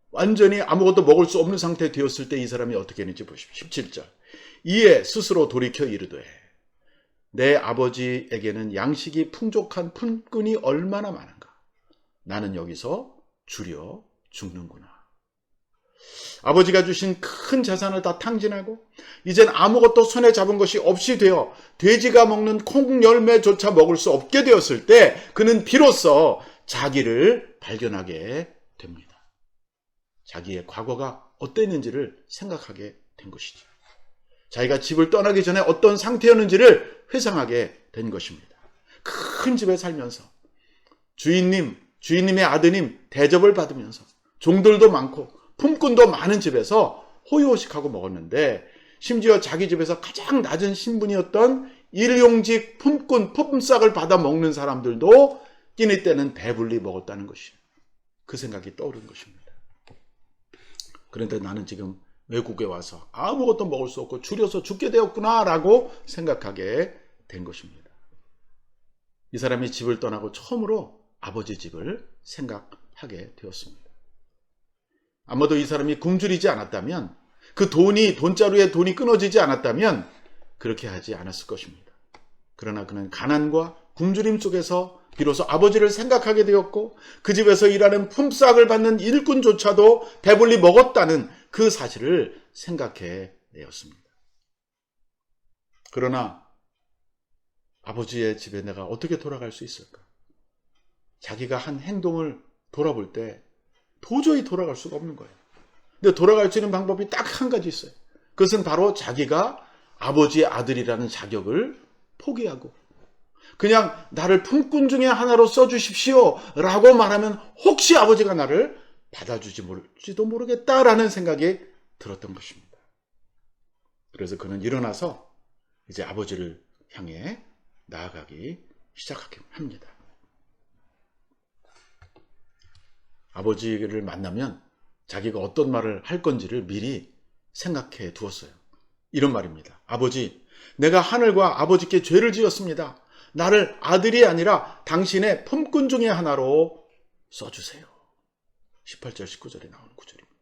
완전히 아무것도 먹을 수 없는 상태 되었을 때 이 사람이 어떻게 했는지 보십시오. 17절. 이에 스스로 돌이켜 이르되 내 아버지에게는 양식이 풍족한 품꾼이 얼마나 많은가. 나는 여기서 주려 죽는구나. 아버지가 주신 큰 재산을 다 탕진하고 이젠 아무것도 손에 잡은 것이 없이 되어 돼지가 먹는 콩 열매조차 먹을 수 없게 되었을 때 그는 비로소 자기를 발견하게 됩니다. 자기의 과거가 어땠는지를 생각하게 된 것이죠. 자기가 집을 떠나기 전에 어떤 상태였는지를 회상하게 된 것입니다. 큰 집에 살면서 주인님의 아드님 대접을 받으면서 종들도 많고 품꾼도 많은 집에서 호의호식하고 먹었는데 심지어 자기 집에서 가장 낮은 신분이었던 일용직 품꾼 품삯을 받아 먹는 사람들도 끼니 때는 배불리 먹었다는 것이에요. 그 생각이 떠오른 것입니다. 그런데 나는 지금 외국에 와서 아무것도 먹을 수 없고 줄여서 죽게 되었구나 라고 생각하게 된 것입니다. 이 사람이 집을 떠나고 처음으로 아버지 집을 생각하게 되었습니다. 아마도 이 사람이 굶주리지 않았다면, 그 돈자루에 돈이 끊어지지 않았다면 그렇게 하지 않았을 것입니다. 그러나 그는 가난과 굶주림 속에서 비로소 아버지를 생각하게 되었고 그 집에서 일하는 품삯을 받는 일꾼조차도 배불리 먹었다는 그 사실을 생각해 내었습니다. 그러나 아버지의 집에 내가 어떻게 돌아갈 수 있을까? 자기가 한 행동을 돌아볼 때 도저히 돌아갈 수가 없는 거예요. 근데 돌아갈 수 있는 방법이 딱 한 가지 있어요. 그것은 바로 자기가 아버지의 아들이라는 자격을 포기하고 그냥 나를 품꾼 중에 하나로 써주십시오 라고 말하면 혹시 아버지가 나를 받아주지도 모르겠다라는 생각이 들었던 것입니다. 그래서 그는 일어나서 이제 아버지를 향해 나아가기 시작하게 합니다. 아버지를 만나면 자기가 어떤 말을 할 건지를 미리 생각해 두었어요. 이런 말입니다. 아버지, 내가 하늘과 아버지께 죄를 지었습니다. 나를 아들이 아니라 당신의 품꾼 중에 하나로 써주세요. 18절, 19절에 나오는 구절입니다.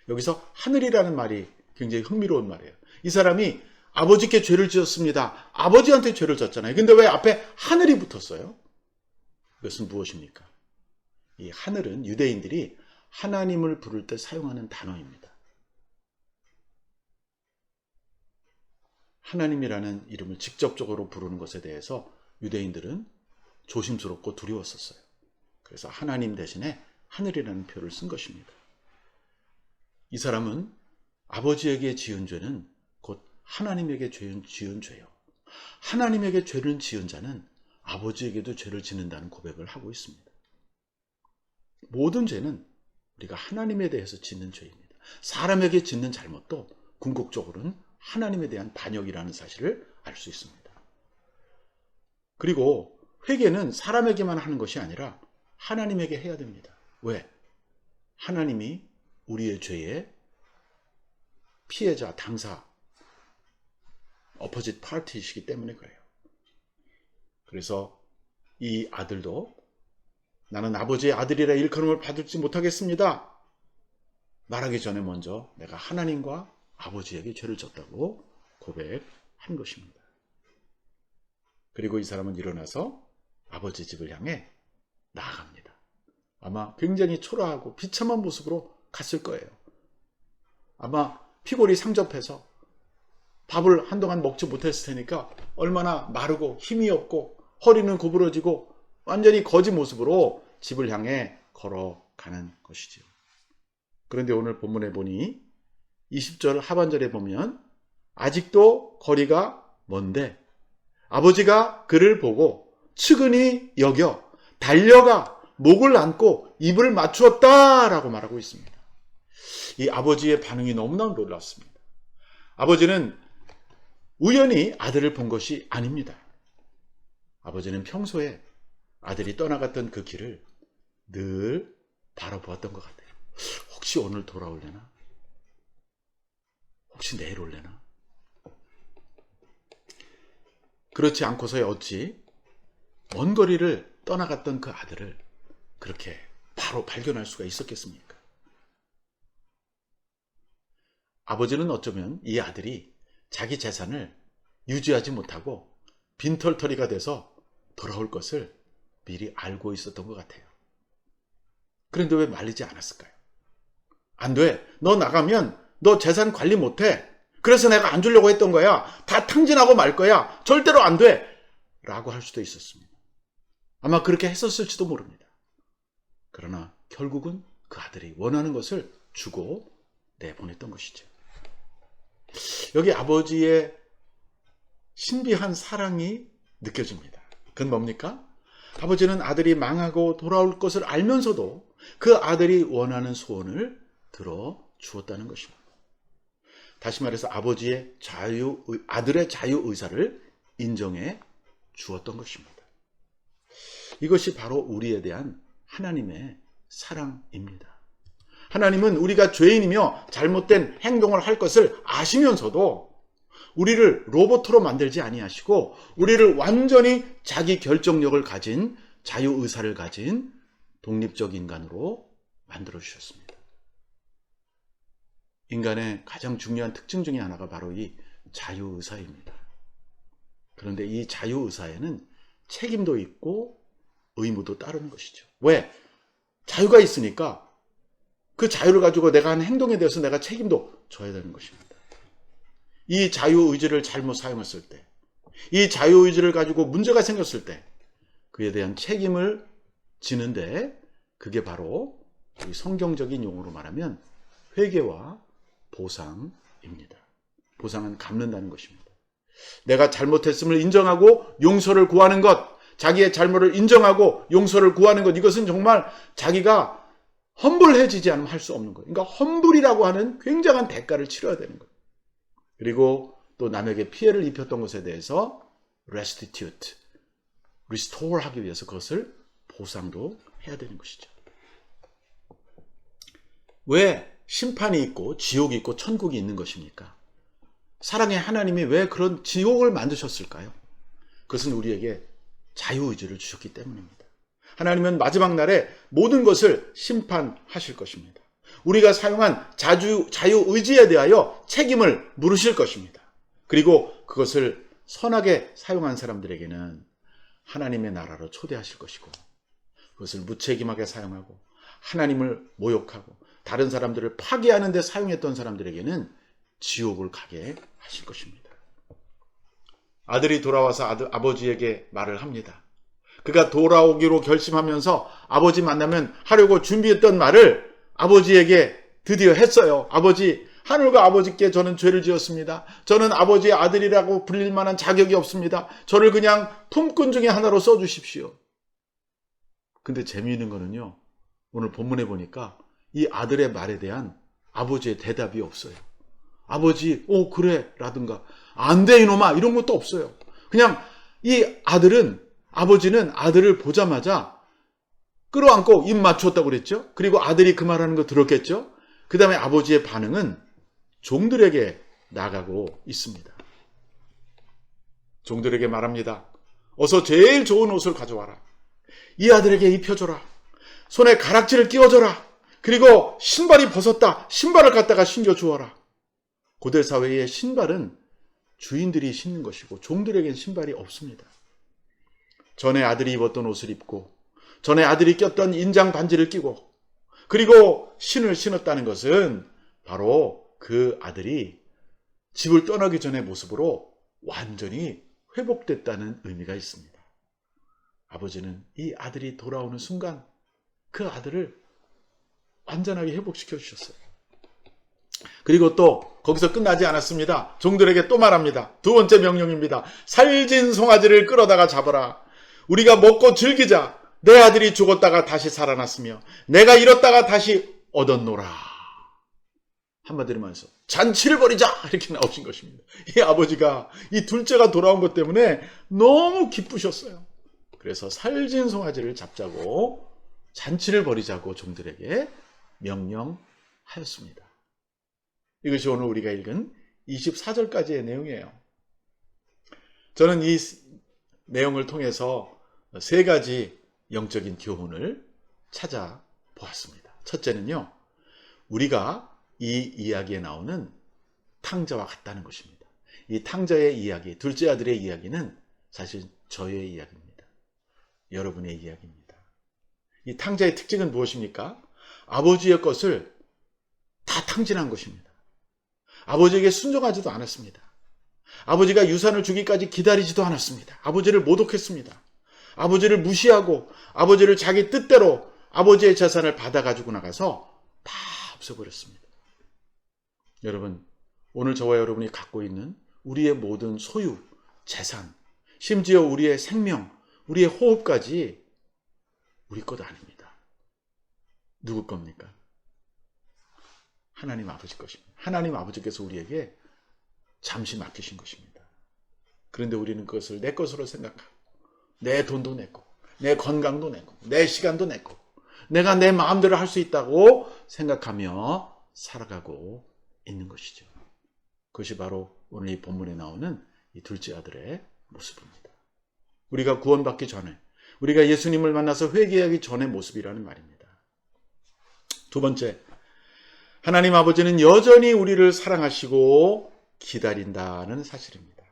여기서 하늘이라는 말이 굉장히 흥미로운 말이에요. 이 사람이 아버지께 죄를 지었습니다. 아버지한테 죄를 졌잖아요. 근데 왜 앞에 하늘이 붙었어요? 이것은 무엇입니까? 이 하늘은 유대인들이 하나님을 부를 때 사용하는 단어입니다. 하나님이라는 이름을 직접적으로 부르는 것에 대해서 유대인들은 조심스럽고 두려웠었어요. 그래서 하나님 대신에 하늘이라는 표를 쓴 것입니다. 이 사람은 아버지에게 지은 죄는 곧 하나님에게 지은 죄요. 하나님에게 죄를 지은 자는 아버지에게도 죄를 짓는다는 고백을 하고 있습니다. 모든 죄는 우리가 하나님에 대해서 짓는 죄입니다. 사람에게 짓는 잘못도 궁극적으로는 하나님에 대한 반역이라는 사실을 알 수 있습니다. 그리고 회개는 사람에게만 하는 것이 아니라 하나님에게 해야 됩니다. 왜? 하나님이 우리의 죄의 피해자, 당사, 어포짓 파티이시기 때문에 그래요. 그래서 이 아들도 나는 아버지의 아들이라 일컬음을 받을지 못하겠습니다. 말하기 전에 먼저 내가 하나님과 아버지에게 죄를 졌다고 고백한 것입니다. 그리고 이 사람은 일어나서 아버지 집을 향해 나아갑니다. 아마 굉장히 초라하고 비참한 모습으로 갔을 거예요. 아마 피골이 상접해서 밥을 한동안 먹지 못했을 테니까 얼마나 마르고 힘이 없고 허리는 구부러지고 완전히 거지 모습으로 집을 향해 걸어가는 것이지요. 그런데 오늘 본문에 보니 20절 하반절에 보면 아직도 거리가 먼데 아버지가 그를 보고 측은히 여겨 달려가 목을 안고 입을 맞추었다라고 말하고 있습니다. 이 아버지의 반응이 너무나 놀랐습니다. 아버지는 우연히 아들을 본 것이 아닙니다. 아버지는 평소에 아들이 떠나갔던 그 길을 늘 바라보았던 것 같아요. 혹시 오늘 돌아올려나? 혹시 내일 올려나? 그렇지 않고서야 어찌 먼 거리를 떠나갔던 그 아들을 그렇게 바로 발견할 수가 있었겠습니까? 아버지는 어쩌면 이 아들이 자기 재산을 유지하지 못하고 빈털터리가 돼서 돌아올 것을 미리 알고 있었던 것 같아요. 그런데 왜 말리지 않았을까요? 안 돼. 너 나가면 너 재산 관리 못해. 그래서 내가 안 주려고 했던 거야. 다 탕진하고 말 거야. 절대로 안 돼. 라고 할 수도 있었습니다. 아마 그렇게 했었을지도 모릅니다. 그러나 결국은 그 아들이 원하는 것을 주고 내보냈던 것이죠. 여기 아버지의 신비한 사랑이 느껴집니다. 그건 뭡니까? 아버지는 아들이 망하고 돌아올 것을 알면서도 그 아들이 원하는 소원을 들어주었다는 것입니다. 다시 말해서 아버지의 아들의 자유의사를 인정해 주었던 것입니다. 이것이 바로 우리에 대한 하나님의 사랑입니다. 하나님은 우리가 죄인이며 잘못된 행동을 할 것을 아시면서도 우리를 로봇으로 만들지 아니하시고 우리를 완전히 자기 결정력을 가진 자유의사를 가진 독립적 인간으로 만들어 주셨습니다. 인간의 가장 중요한 특징 중에 하나가 바로 이 자유의사입니다. 그런데 이 자유의사에는 책임도 있고 의무도 따르는 것이죠. 왜? 자유가 있으니까 그 자유를 가지고 내가 한 행동에 대해서 내가 책임도 져야 되는 것입니다. 이 자유의지를 잘못 사용했을 때, 이 자유의지를 가지고 문제가 생겼을 때 그에 대한 책임을 지는데 그게 바로 이 성경적인 용어로 말하면 회개와 보상입니다. 보상은 갚는다는 것입니다. 내가 잘못했음을 인정하고 용서를 구하는 것, 자기의 잘못을 인정하고 용서를 구하는 것, 이것은 정말 자기가 험불해지지 않으면 할 수 없는 거예요. 그러니까 험불이라고 하는 굉장한 대가를 치러야 되는 거예요. 그리고 또 남에게 피해를 입혔던 것에 대해서 restitute, restore 하기 위해서 그것을 보상도 해야 되는 것이죠. 왜 심판이 있고 지옥이 있고 천국이 있는 것입니까? 사랑의 하나님이 왜 그런 지옥을 만드셨을까요? 그것은 우리에게 자유의지를 주셨기 때문입니다. 하나님은 마지막 날에 모든 것을 심판하실 것입니다. 우리가 사용한 자유의지에 대하여 책임을 물으실 것입니다. 그리고 그것을 선하게 사용한 사람들에게는 하나님의 나라로 초대하실 것이고, 그것을 무책임하게 사용하고 하나님을 모욕하고 다른 사람들을 파괴하는 데 사용했던 사람들에게는 지옥을 가게 하실 것입니다. 아들이 돌아와서 아버지에게 말을 합니다. 그가 돌아오기로 결심하면서 아버지 만나면 하려고 준비했던 말을 아버지에게 드디어 했어요. 아버지, 하늘과 아버지께 저는 죄를 지었습니다. 저는 아버지의 아들이라고 불릴 만한 자격이 없습니다. 저를 그냥 품꾼 중에 하나로 써주십시오. 근데 재미있는 거는요, 오늘 본문에 보니까 이 아들의 말에 대한 아버지의 대답이 없어요. 아버지, 그래 라든가 안 돼 이놈아 이런 것도 없어요. 그냥 이 아버지는 아들을 보자마자 끌어안고 입 맞췄다고 그랬죠. 그리고 아들이 그 말하는 거 들었겠죠. 그 다음에 아버지의 반응은 종들에게 나가고 있습니다. 종들에게 말합니다. 어서 제일 좋은 옷을 가져와라. 이 아들에게 입혀줘라. 손에 가락지를 끼워줘라. 그리고 신발이 벗었다. 신발을 갖다가 신겨주어라. 고대 사회의 신발은 주인들이 신는 것이고 종들에겐 신발이 없습니다. 전에 아들이 입었던 옷을 입고 전에 아들이 꼈던 인장 반지를 끼고 그리고 신을 신었다는 것은 바로 그 아들이 집을 떠나기 전의 모습으로 완전히 회복됐다는 의미가 있습니다. 아버지는 이 아들이 돌아오는 순간 그 아들을 완전하게 회복시켜 주셨어요. 그리고 또 거기서 끝나지 않았습니다. 종들에게 또 말합니다. 두 번째 명령입니다. 살진 송아지를 끌어다가 잡아라. 우리가 먹고 즐기자. 내 아들이 죽었다가 다시 살아났으며 내가 잃었다가 다시 얻었노라. 한마디로 말해서 잔치를 벌이자 이렇게 나오신 것입니다. 이 아버지가 이 둘째가 돌아온 것 때문에 너무 기쁘셨어요. 그래서 살진 송아지를 잡자고 잔치를 벌이자고 종들에게 명령하였습니다. 이것이 오늘 우리가 읽은 24절까지의 내용이에요. 저는 이 내용을 통해서 세 가지 영적인 교훈을 찾아보았습니다. 첫째는요, 우리가 이 이야기에 나오는 탕자와 같다는 것입니다. 이 탕자의 이야기, 둘째 아들의 이야기는 사실 저의 이야기입니다. 여러분의 이야기입니다. 이 탕자의 특징은 무엇입니까? 아버지의 것을 다 탕진한 것입니다. 아버지에게 순종하지도 않았습니다. 아버지가 유산을 주기까지 기다리지도 않았습니다. 아버지를 모독했습니다. 아버지를 무시하고 아버지를 자기 뜻대로 아버지의 재산을 받아가지고 나가서 다 없애버렸습니다. 여러분, 오늘 저와 여러분이 갖고 있는 우리의 모든 소유, 재산, 심지어 우리의 생명, 우리의 호흡까지 우리 것 아닙니다. 누구 겁니까? 하나님 아버지 것입니다. 하나님 아버지께서 우리에게 잠시 맡기신 것입니다. 그런데 우리는 그것을 내 것으로 생각하고 내 돈도 내 거, 내 건강도 내 거, 내 시간도 내 거, 내가 내 마음대로 할 수 있다고 생각하며 살아가고 있는 것이죠. 그것이 바로 오늘 이 본문에 나오는 이 둘째 아들의 모습입니다. 우리가 구원받기 전에, 우리가 예수님을 만나서 회개하기 전의 모습이라는 말입니다. 두 번째, 하나님 아버지는 여전히 우리를 사랑하시고 기다린다는 사실입니다.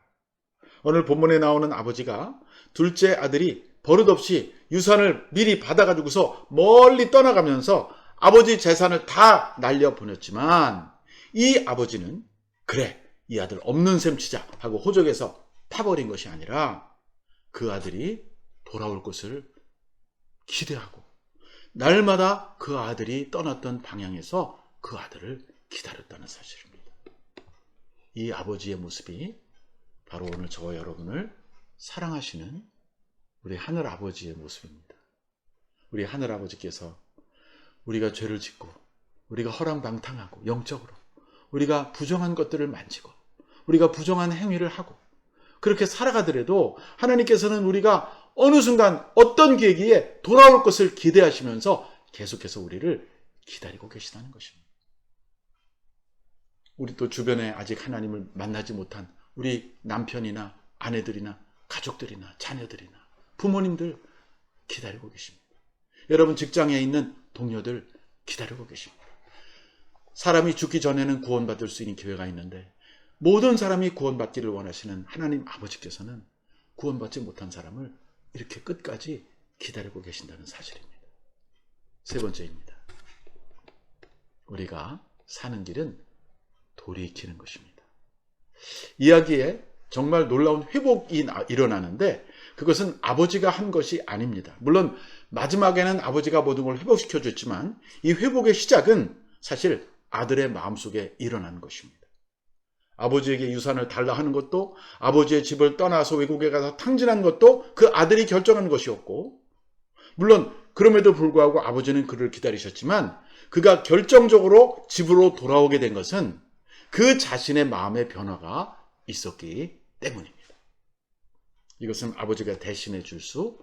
오늘 본문에 나오는 아버지가 둘째 아들이 버릇없이 유산을 미리 받아가지고서 멀리 떠나가면서 아버지 재산을 다 날려보냈지만 이 아버지는 그래, 이 아들 없는 셈 치자 하고 호적에서 파버린 것이 아니라 그 아들이 돌아올 것을 기대하고 날마다 그 아들이 떠났던 방향에서 그 아들을 기다렸다는 사실입니다. 이 아버지의 모습이 바로 오늘 저와 여러분을 사랑하시는 우리 하늘 아버지의 모습입니다. 우리 하늘 아버지께서 우리가 죄를 짓고 우리가 허랑방탕하고 영적으로 우리가 부정한 것들을 만지고 우리가 부정한 행위를 하고 그렇게 살아가더라도 하나님께서는 우리가 어느 순간 어떤 계기에 돌아올 것을 기대하시면서 계속해서 우리를 기다리고 계시다는 것입니다. 우리 또 주변에 아직 하나님을 만나지 못한 우리 남편이나 아내들이나 가족들이나 자녀들이나 부모님들 기다리고 계십니다. 여러분 직장에 있는 동료들 기다리고 계십니다. 사람이 죽기 전에는 구원받을 수 있는 기회가 있는데 모든 사람이 구원받기를 원하시는 하나님 아버지께서는 구원받지 못한 사람을 이렇게 끝까지 기다리고 계신다는 사실입니다. 세 번째입니다. 우리가 사는 길은 돌이키는 것입니다. 이야기에 정말 놀라운 회복이 일어나는데 그것은 아버지가 한 것이 아닙니다. 물론 마지막에는 아버지가 모든 걸 회복시켜 줬지만 이 회복의 시작은 사실 아들의 마음속에 일어나는 것입니다. 아버지에게 유산을 달라 하는 것도 아버지의 집을 떠나서 외국에 가서 탕진한 것도 그 아들이 결정한 것이었고 물론 그럼에도 불구하고 아버지는 그를 기다리셨지만 그가 결정적으로 집으로 돌아오게 된 것은 그 자신의 마음의 변화가 있었기 때문입니다. 이것은 아버지가 대신해 줄 수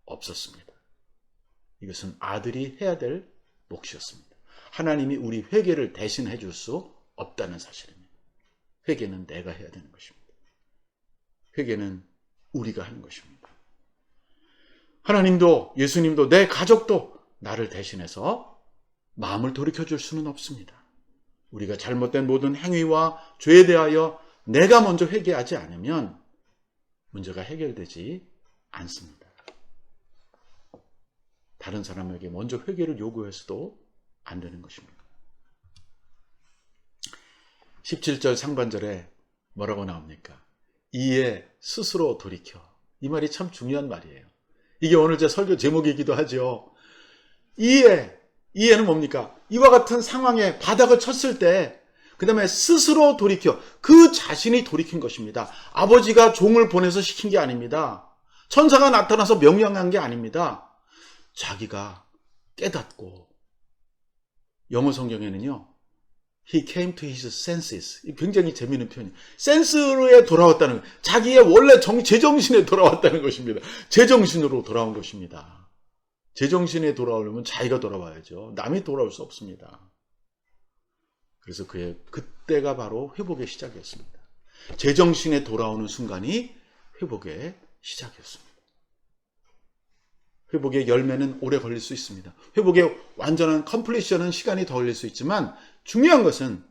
없었습니다. 이것은 아들이 해야 될 몫이었습니다. 하나님이 우리 회개를 대신해 줄 수 없다는 사실입니다. 회개는 내가 해야 되는 것입니다. 회개는 우리가 하는 것입니다. 하나님도 예수님도 내 가족도 나를 대신해서 마음을 돌이켜 줄 수는 없습니다. 우리가 잘못된 모든 행위와 죄에 대하여 내가 먼저 회개하지 않으면 문제가 해결되지 않습니다. 다른 사람에게 먼저 회개를 요구해서도 안 되는 것입니다. 17절 상반절에 뭐라고 나옵니까? 이에 스스로 돌이켜. 이 말이 참 중요한 말이에요. 이게 오늘 제 설교 제목이기도 하죠. 이에는 뭡니까? 이와 같은 상황에 바닥을 쳤을 때 그 다음에 스스로 돌이켜 그 자신이 돌이킨 것입니다. 아버지가 종을 보내서 시킨 게 아닙니다. 천사가 나타나서 명령한 게 아닙니다. 자기가 깨닫고, 영어 성경에는요, He came to his senses. 굉장히 재미있는 표현이에요. 센스에 돌아왔다는 거예요. 자기의 원래 제정신에 돌아왔다는 것입니다. 제정신으로 돌아온 것입니다. 제정신에 돌아오려면 자기가 돌아와야죠. 남이 돌아올 수 없습니다. 그래서 그때가 바로 회복의 시작이었습니다. 제정신에 돌아오는 순간이 회복의 시작이었습니다. 회복의 열매는 오래 걸릴 수 있습니다. 회복의 완전한 컴플리션은 시간이 더 걸릴 수 있지만 중요한 것은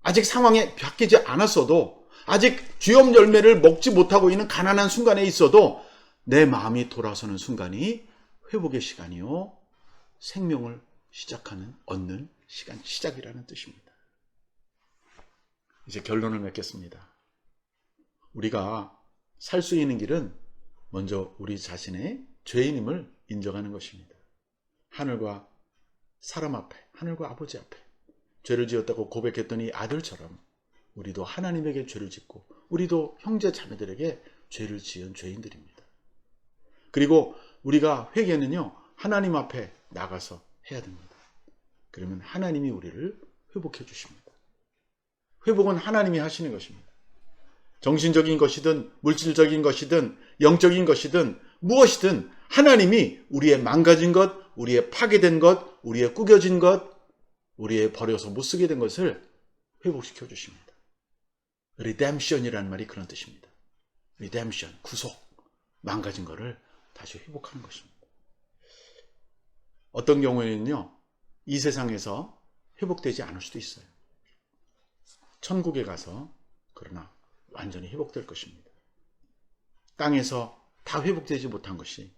아직 상황이 바뀌지 않았어도, 아직 귀염 열매를 먹지 못하고 있는 가난한 순간에 있어도 내 마음이 돌아서는 순간이 회복의 시간이요, 생명을 얻는 시작이라는 뜻입니다. 이제 결론을 맺겠습니다. 우리가 살 수 있는 길은 먼저 우리 자신의 죄인임을 인정하는 것입니다. 하늘과 사람 앞에, 하늘과 아버지 앞에 죄를 지었다고 고백했던 이 아들처럼 우리도 하나님에게 죄를 짓고 우리도 형제 자매들에게 죄를 지은 죄인들입니다. 그리고 우리가 회개는요, 하나님 앞에 나가서 해야 됩니다. 그러면 하나님이 우리를 회복해 주십니다. 회복은 하나님이 하시는 것입니다. 정신적인 것이든 물질적인 것이든 영적인 것이든 무엇이든 하나님이 우리의 망가진 것, 우리의 파괴된 것, 우리의 구겨진 것, 우리의 버려서 못 쓰게 된 것을 회복시켜 주십니다. redemption이라는 말이 그런 뜻입니다. redemption, 구속, 망가진 것을 다시 회복하는 것입니다. 어떤 경우에는요, 이 세상에서 회복되지 않을 수도 있어요. 천국에 가서 그러나 완전히 회복될 것입니다. 땅에서 다 회복되지 못한 것이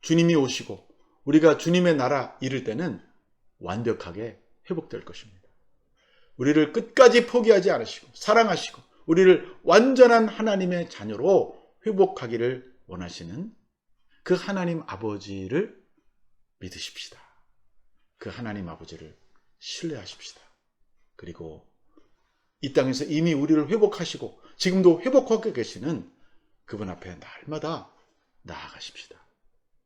주님이 오시고 우리가 주님의 나라 이룰 때는 완벽하게 회복될 것입니다. 우리를 끝까지 포기하지 않으시고 사랑하시고 우리를 완전한 하나님의 자녀로 회복하기를 원하시는 그 하나님 아버지를 믿으십시다. 그 하나님 아버지를 신뢰하십시다. 그리고 이 땅에서 이미 우리를 회복하시고 지금도 회복하고 계시는 그분 앞에 날마다 나아가십시다.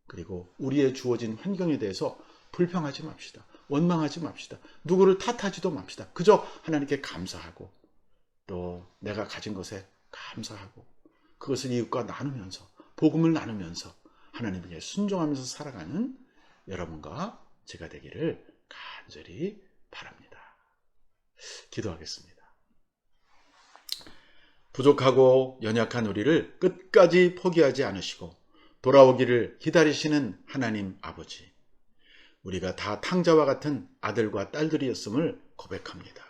그리고 우리의 주어진 환경에 대해서 불평하지 맙시다. 원망하지 맙시다. 누구를 탓하지도 맙시다. 그저 하나님께 감사하고 또 내가 가진 것에 감사하고 그것을 이웃과 나누면서 복음을 나누면서 하나님에게 순종하면서 살아가는 여러분과 제가 되기를 간절히 바랍니다. 기도하겠습니다. 부족하고 연약한 우리를 끝까지 포기하지 않으시고 돌아오기를 기다리시는 하나님 아버지, 우리가 다 탕자와 같은 아들과 딸들이었음을 고백합니다.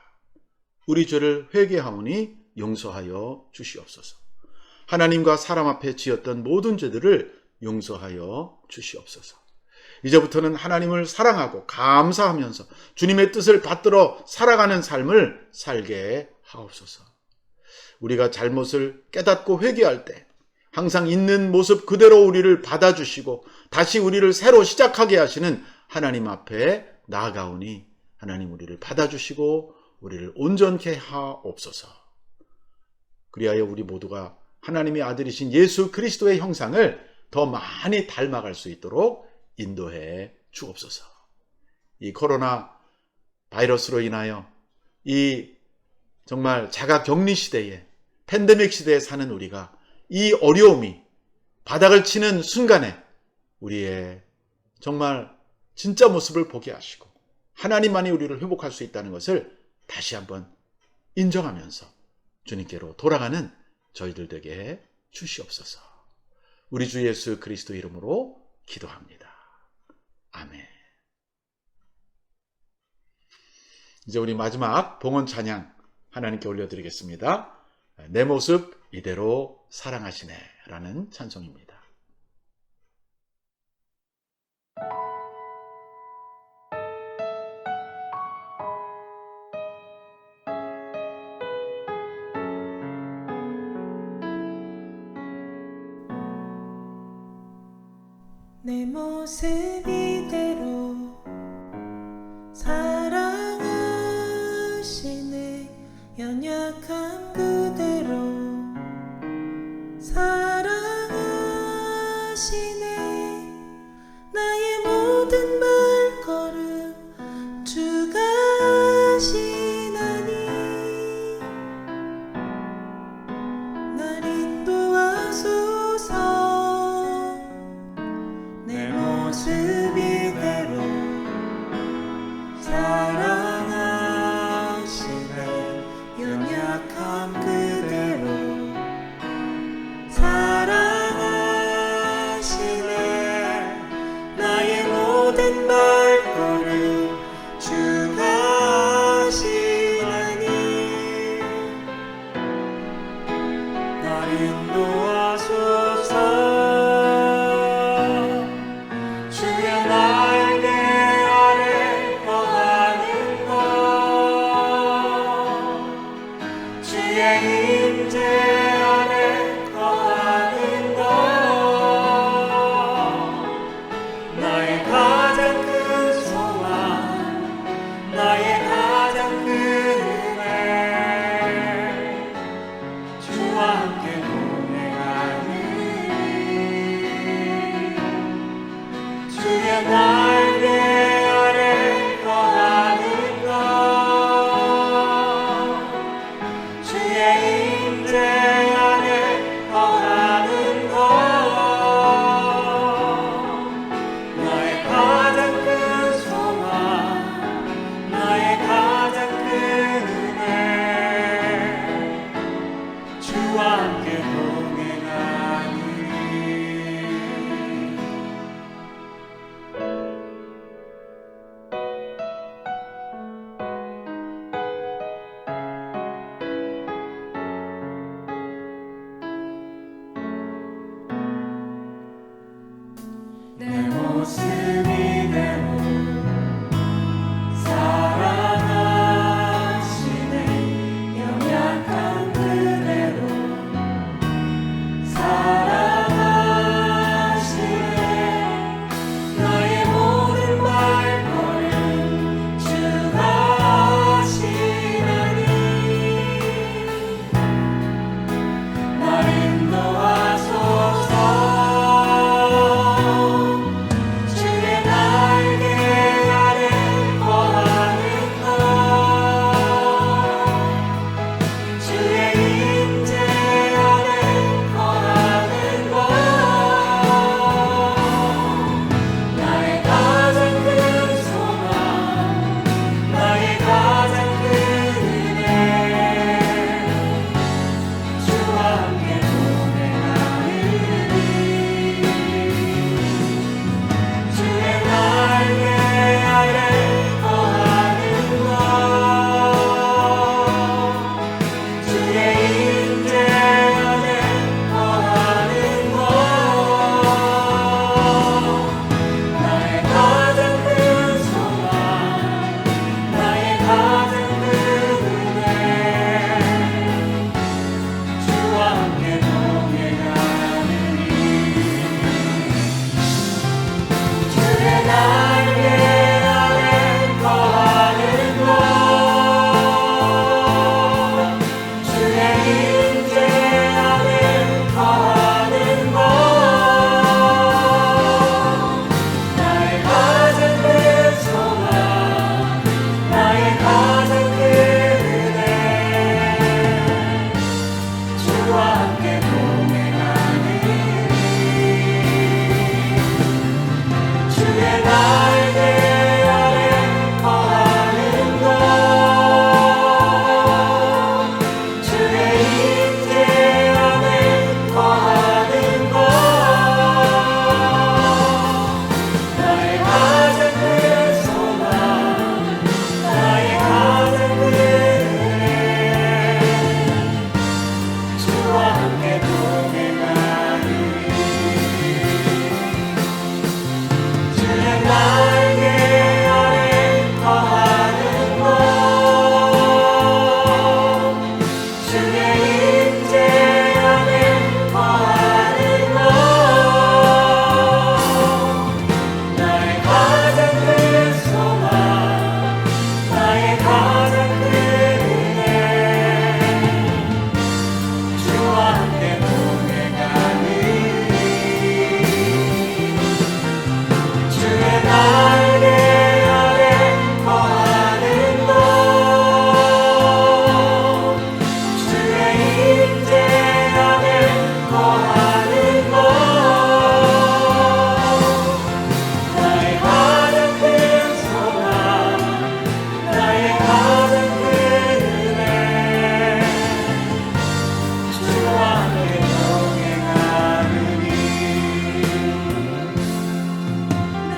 우리 죄를 회개하오니 용서하여 주시옵소서. 하나님과 사람 앞에 지었던 모든 죄들을 용서하여 주시옵소서. 이제부터는 하나님을 사랑하고 감사하면서 주님의 뜻을 받들어 살아가는 삶을 살게 하옵소서. 우리가 잘못을 깨닫고 회개할 때 항상 있는 모습 그대로 우리를 받아주시고 다시 우리를 새로 시작하게 하시는 하나님 앞에 나아가오니 하나님 우리를 받아주시고 우리를 온전케 하옵소서. 그리하여 우리 모두가 하나님의 아들이신 예수 그리스도의 형상을 더 많이 닮아갈 수 있도록 인도해 주옵소서. 이 코로나 바이러스로 인하여 이 정말 자가격리 시대에 팬데믹 시대에 사는 우리가 이 어려움이 바닥을 치는 순간에 우리의 정말 진짜 모습을 보게 하시고 하나님만이 우리를 회복할 수 있다는 것을 다시 한번 인정하면서 주님께로 돌아가는 저희들 되게 해 주시옵소서. 우리 주 예수 그리스도 이름으로 기도합니다. 아멘. 이제 우리 마지막 봉헌 찬양 하나님께 올려드리겠습니다. 내 모습 이대로 사랑하시네 라는 찬송입니다. 내 모습 이대로 사랑하시네 나의 가장 큰 소망, 나의 가장 큰 은혜, 주와 함께 동행하느니 주의 날개 아래 거하는 것, 주의 임재 안에 거하는 것, 나의 가장 큰 소망, 나의 가장 큰 은혜, 주와 함께 동행하느니 내 모습 이대로 사랑하시네, 연약한 그대로 사랑하시네, 나의 모든 발걸음 주가 하시나니 날 인도하소서. 주의 날개 아래 거하는 것, 주의 임재 안에 거하는 것, 나의 가장 큰 소망, 나의 가장 큰 은혜, 주와 함께 동행하느니 주의 날개 아래 거하는 것, 주의 임재 안에 거하는 것, 나의 가장 큰 소망, 나의 가장 큰 은혜, 주와 함께 동행하느니 주의 날개 아래 거하는 것, 주의 임재 안에 거하는 것, 나의 가장 큰 소망, 나의 가장 큰 은혜, 주와 함께 동행하느니 주의 날개 아래 거하는 것, 주의 임재 안에 거하는 것, 나의 가장 큰 소망, 나의 가장 큰 은혜, 주와 함께 동행하느니 주의 날개 아래 거하는 것, 주의 임재 안에 거하는 것, 나의 가장 큰 소망, 나의 가장 큰 은혜, 주와 함께 동행하느니 주의 날개 아래 거하는 것, 주의 임재 안에 거하는 것, 나의 가장 큰 소망, 나의 가장 큰 은혜, 주와 함께 동행하느니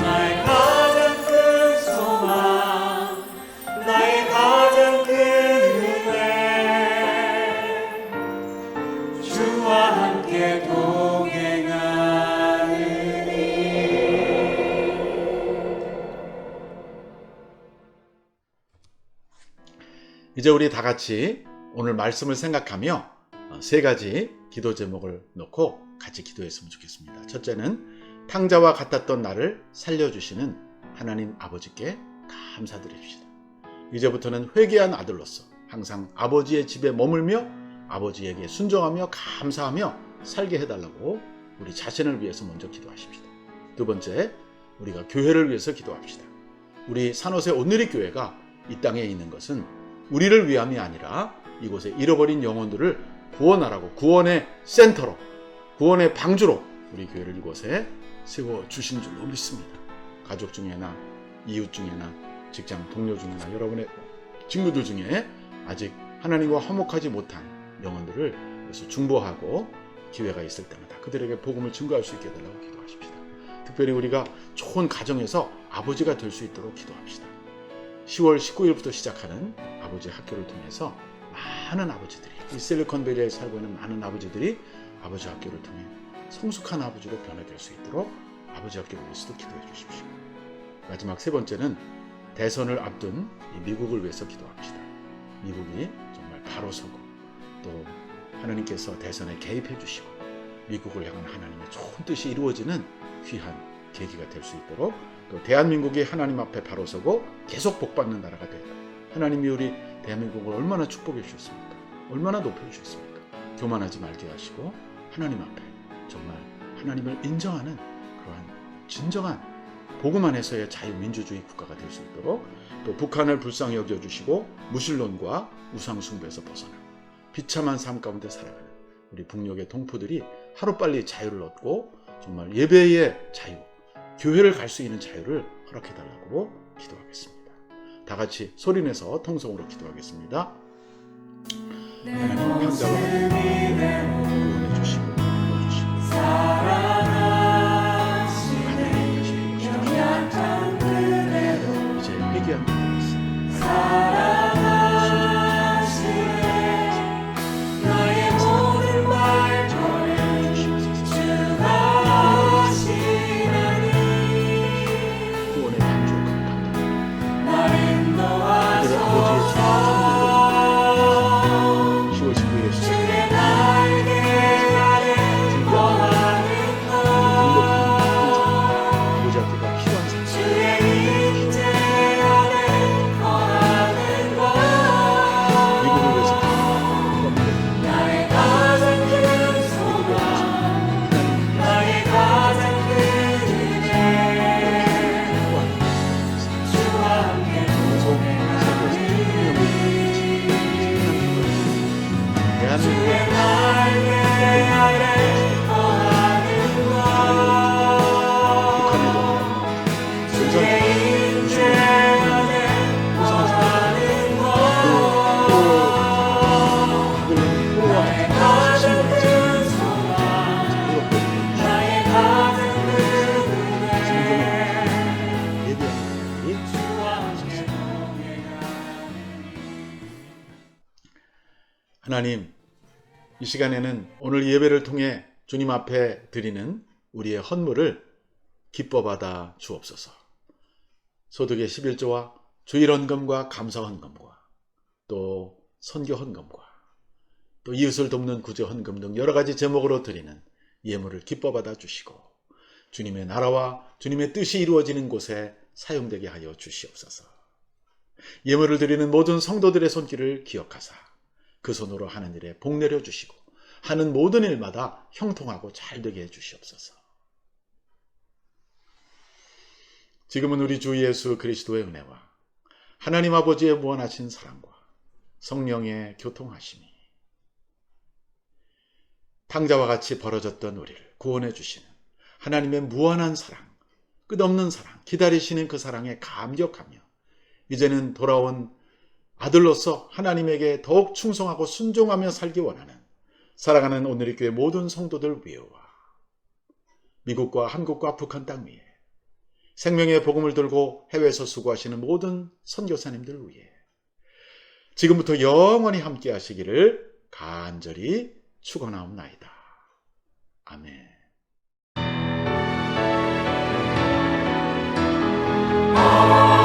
나의 가장 큰 소망, 나의 가장 큰 은혜, 주와 함께 동행하느니 이제 우리 다 같이 오늘 말씀을 생각하며 세 가지 기도 제목을 놓고 같이 기도했으면 좋겠습니다. 첫째는 탕자와 같았던 나를 살려주시는 하나님 아버지께 감사드립시다. 이제부터는 회개한 아들로서 항상 아버지의 집에 머물며 아버지에게 순종하며 감사하며 살게 해달라고 우리 자신을 위해서 먼저 기도하십시다. 두 번째, 우리가 교회를 위해서 기도합시다. 우리 산호세 온누리 교회가 이 땅에 있는 것은 우리를 위함이 아니라 이곳에 잃어버린 영혼들을 구원하라고, 구원의 센터로, 구원의 방주로 우리 교회를 이곳에 세워주신 줄로 믿습니다. 가족 중에나 이웃 중에나 직장 동료 중에나 여러분의 친구들 중에 아직 하나님과 화목하지 못한 영혼들을 그래서 중보하고 기회가 있을 때마다 그들에게 복음을 증거할 수 있게 해달라고 기도하십시다. 특별히 우리가 좋은 가정에서 아버지가 될 수 있도록 기도합시다. 10월 19일부터 시작하는 아버지 학교를 통해서 많은 아버지들이, 이 실리콘밸리에 살고 있는 많은 아버지들이 아버지 학교를 통해 성숙한 아버지로 변화될 수 있도록 아버지 학교를 위해서도 기도해 주십시오. 마지막 세 번째는 대선을 앞둔 이 미국을 위해서 기도합시다. 미국이 정말 바로 서고 또 하나님께서 대선에 개입해 주시고 미국을 향한 하나님의 좋은 뜻이 이루어지는 귀한 계기가 될 수 있도록, 또 대한민국이 하나님 앞에 바로 서고 계속 복받는 나라가 되다. 하나님이 우리 대한민국을 얼마나 축복해 주셨습니까? 얼마나 높여 주셨습니까? 교만하지 말게 하시고 하나님 앞에 정말 하나님을 인정하는 그러한 진정한 복음 안에서의 자유민주주의 국가가 될 수 있도록, 또 북한을 불쌍히 여겨주시고 무신론과 우상숭배에서 벗어나 비참한 삶 가운데 살아가는 우리 북녘의 동포들이 하루빨리 자유를 얻고 정말 예배의 자유, 교회를 갈 수 있는 자유를 허락해달라고 기도하겠습니다. 다 같이 소리내서 통성으로 기도하겠습니다. 하나님 황자와 구원해 주시고 불러주시고 이제 회개한 것 나의 모든 말 전해주시나니 구원의 방주 감사합니다. 나를 도와줘서 10월 19일에 주의 날개 아래 거하는 것 아버지 학교가 필요한 삶, 주의 임재 안에 거하는 것 미국을 위해서 나의 가장 큰 소망 나의 가장 큰 은혜 주와 함께 대한민국의 날개 아래 거하는 것 북한의 주의 임재 안에 거하는 것 나의 가장 큰 소망 나의 가장 큰 은혜 주와 함께 하나님, 이 시간에는 오늘 예배를 통해 주님 앞에 드리는 우리의 헌물을 기뻐 받아 주옵소서. 소득의 11조와 주일 헌금과 감사 헌금과 또 선교 헌금과 또 이웃을 돕는 구제 헌금 등 여러 가지 제목으로 드리는 예물을 기뻐 받아 주시고 주님의 나라와 주님의 뜻이 이루어지는 곳에 사용되게 하여 주시옵소서. 예물을 드리는 모든 성도들의 손길을 기억하사 그 손으로 하는 일에 복 내려 주시고 하는 모든 일마다 형통하고 잘 되게 해 주시옵소서. 지금은 우리 주 예수 그리스도의 은혜와 하나님 아버지의 무한하신 사랑과 성령의 교통하심이 탕자와 같이 벌어졌던 우리를 구원해 주시는 하나님의 무한한 사랑, 끝없는 사랑, 기다리시는 그 사랑에 감격하며 이제는 돌아온 아들로서 하나님에게 더욱 충성하고 순종하며 살기 원하는 살아가는 오늘의 교회 모든 성도들 위에와 미국과 한국과 북한 땅 위에 생명의 복음을 들고 해외에서 수고하시는 모든 선교사님들 위해 지금부터 영원히 함께 하시기를 간절히 축원하옵나이다. 아멘. 아멘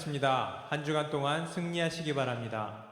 마쳤습니다. 한 주간 동안 승리하시기 바랍니다.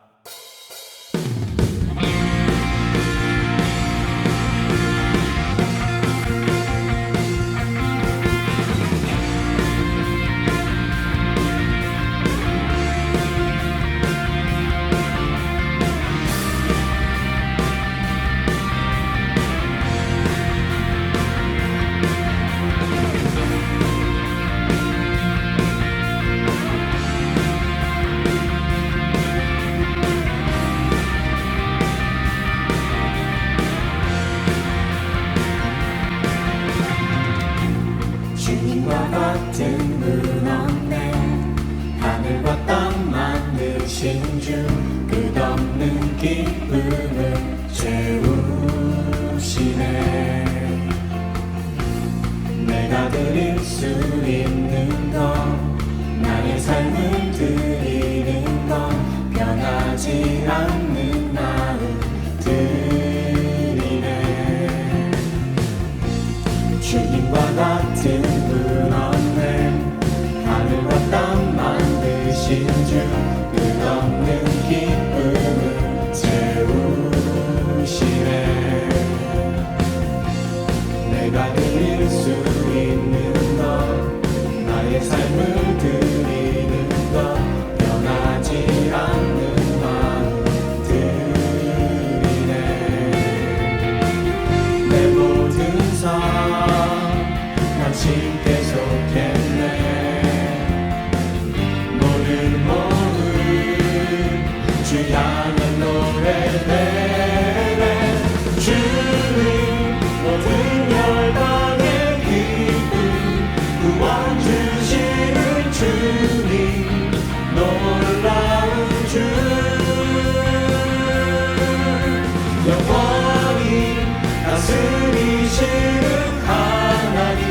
주님과 같은 분 없네. 하늘과 땅 만드신 주 끝없는 기쁨을 채우시네. 내가 드릴 수 있는 건 나의 삶을 드리는 건 변하지 않는 마음들이네. 주님과 같은 분 없네. 하늘과 땅 만드신 주 끝없는 기쁨을 채우시네. 내가 드릴 수 있는 것 나의 삶을 드리는 것 변하지 않는 마음들이네. 내 모든 삶 당신께 속했네. 모든 모은 주 향한 노래되네. 주님 모든 열방의 기쁨 구원 주시는 주님 놀라운 주 영원히 다스리시는 하나님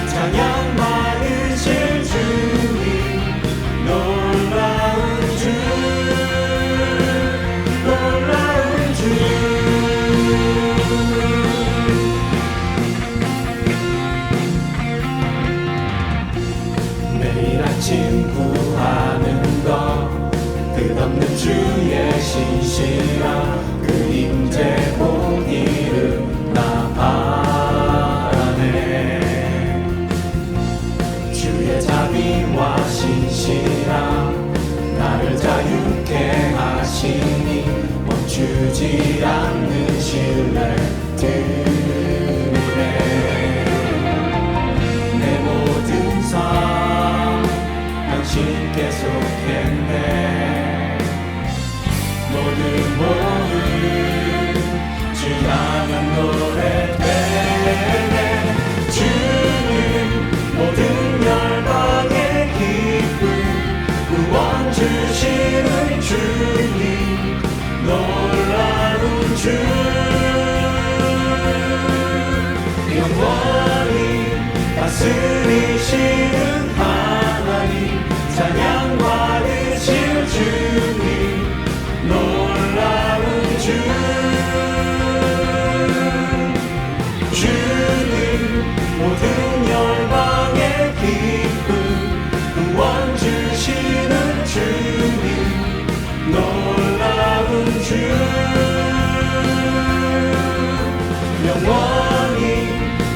찬양 받으실 주님 놀라운 주 놀라운 주. 매일 아침 구하는 것 끝없는 주의 신실한 그 임재 보기를 나 바라네. 주의 자비와 신실함 나를 자유케 하시니 멈추지 않는 신뢰 드리네. 내 모든 삶 당신께 속했네. 모든 모은 주 향한 노래되네. 주님 모든 열방의 기쁨 구원 주시는 주님 놀라운 주 영원히 다스리시는 하나님 찬양 받으실 주님 놀라운 주. 주님 모든 열방의 기쁨 구원 주시는 주님 놀라운 주 영원히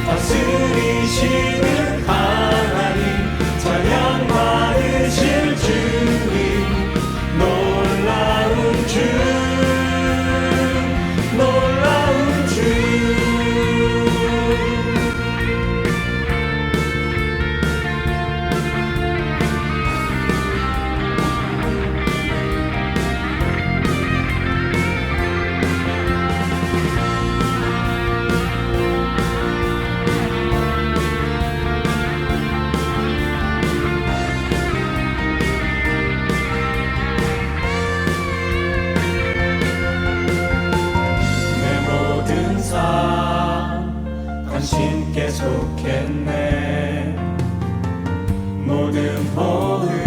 다스리시는 하나님 찬양 받으실 주님 놀라운 주 놀라운 주. 당신께 속했네. 모든 호흡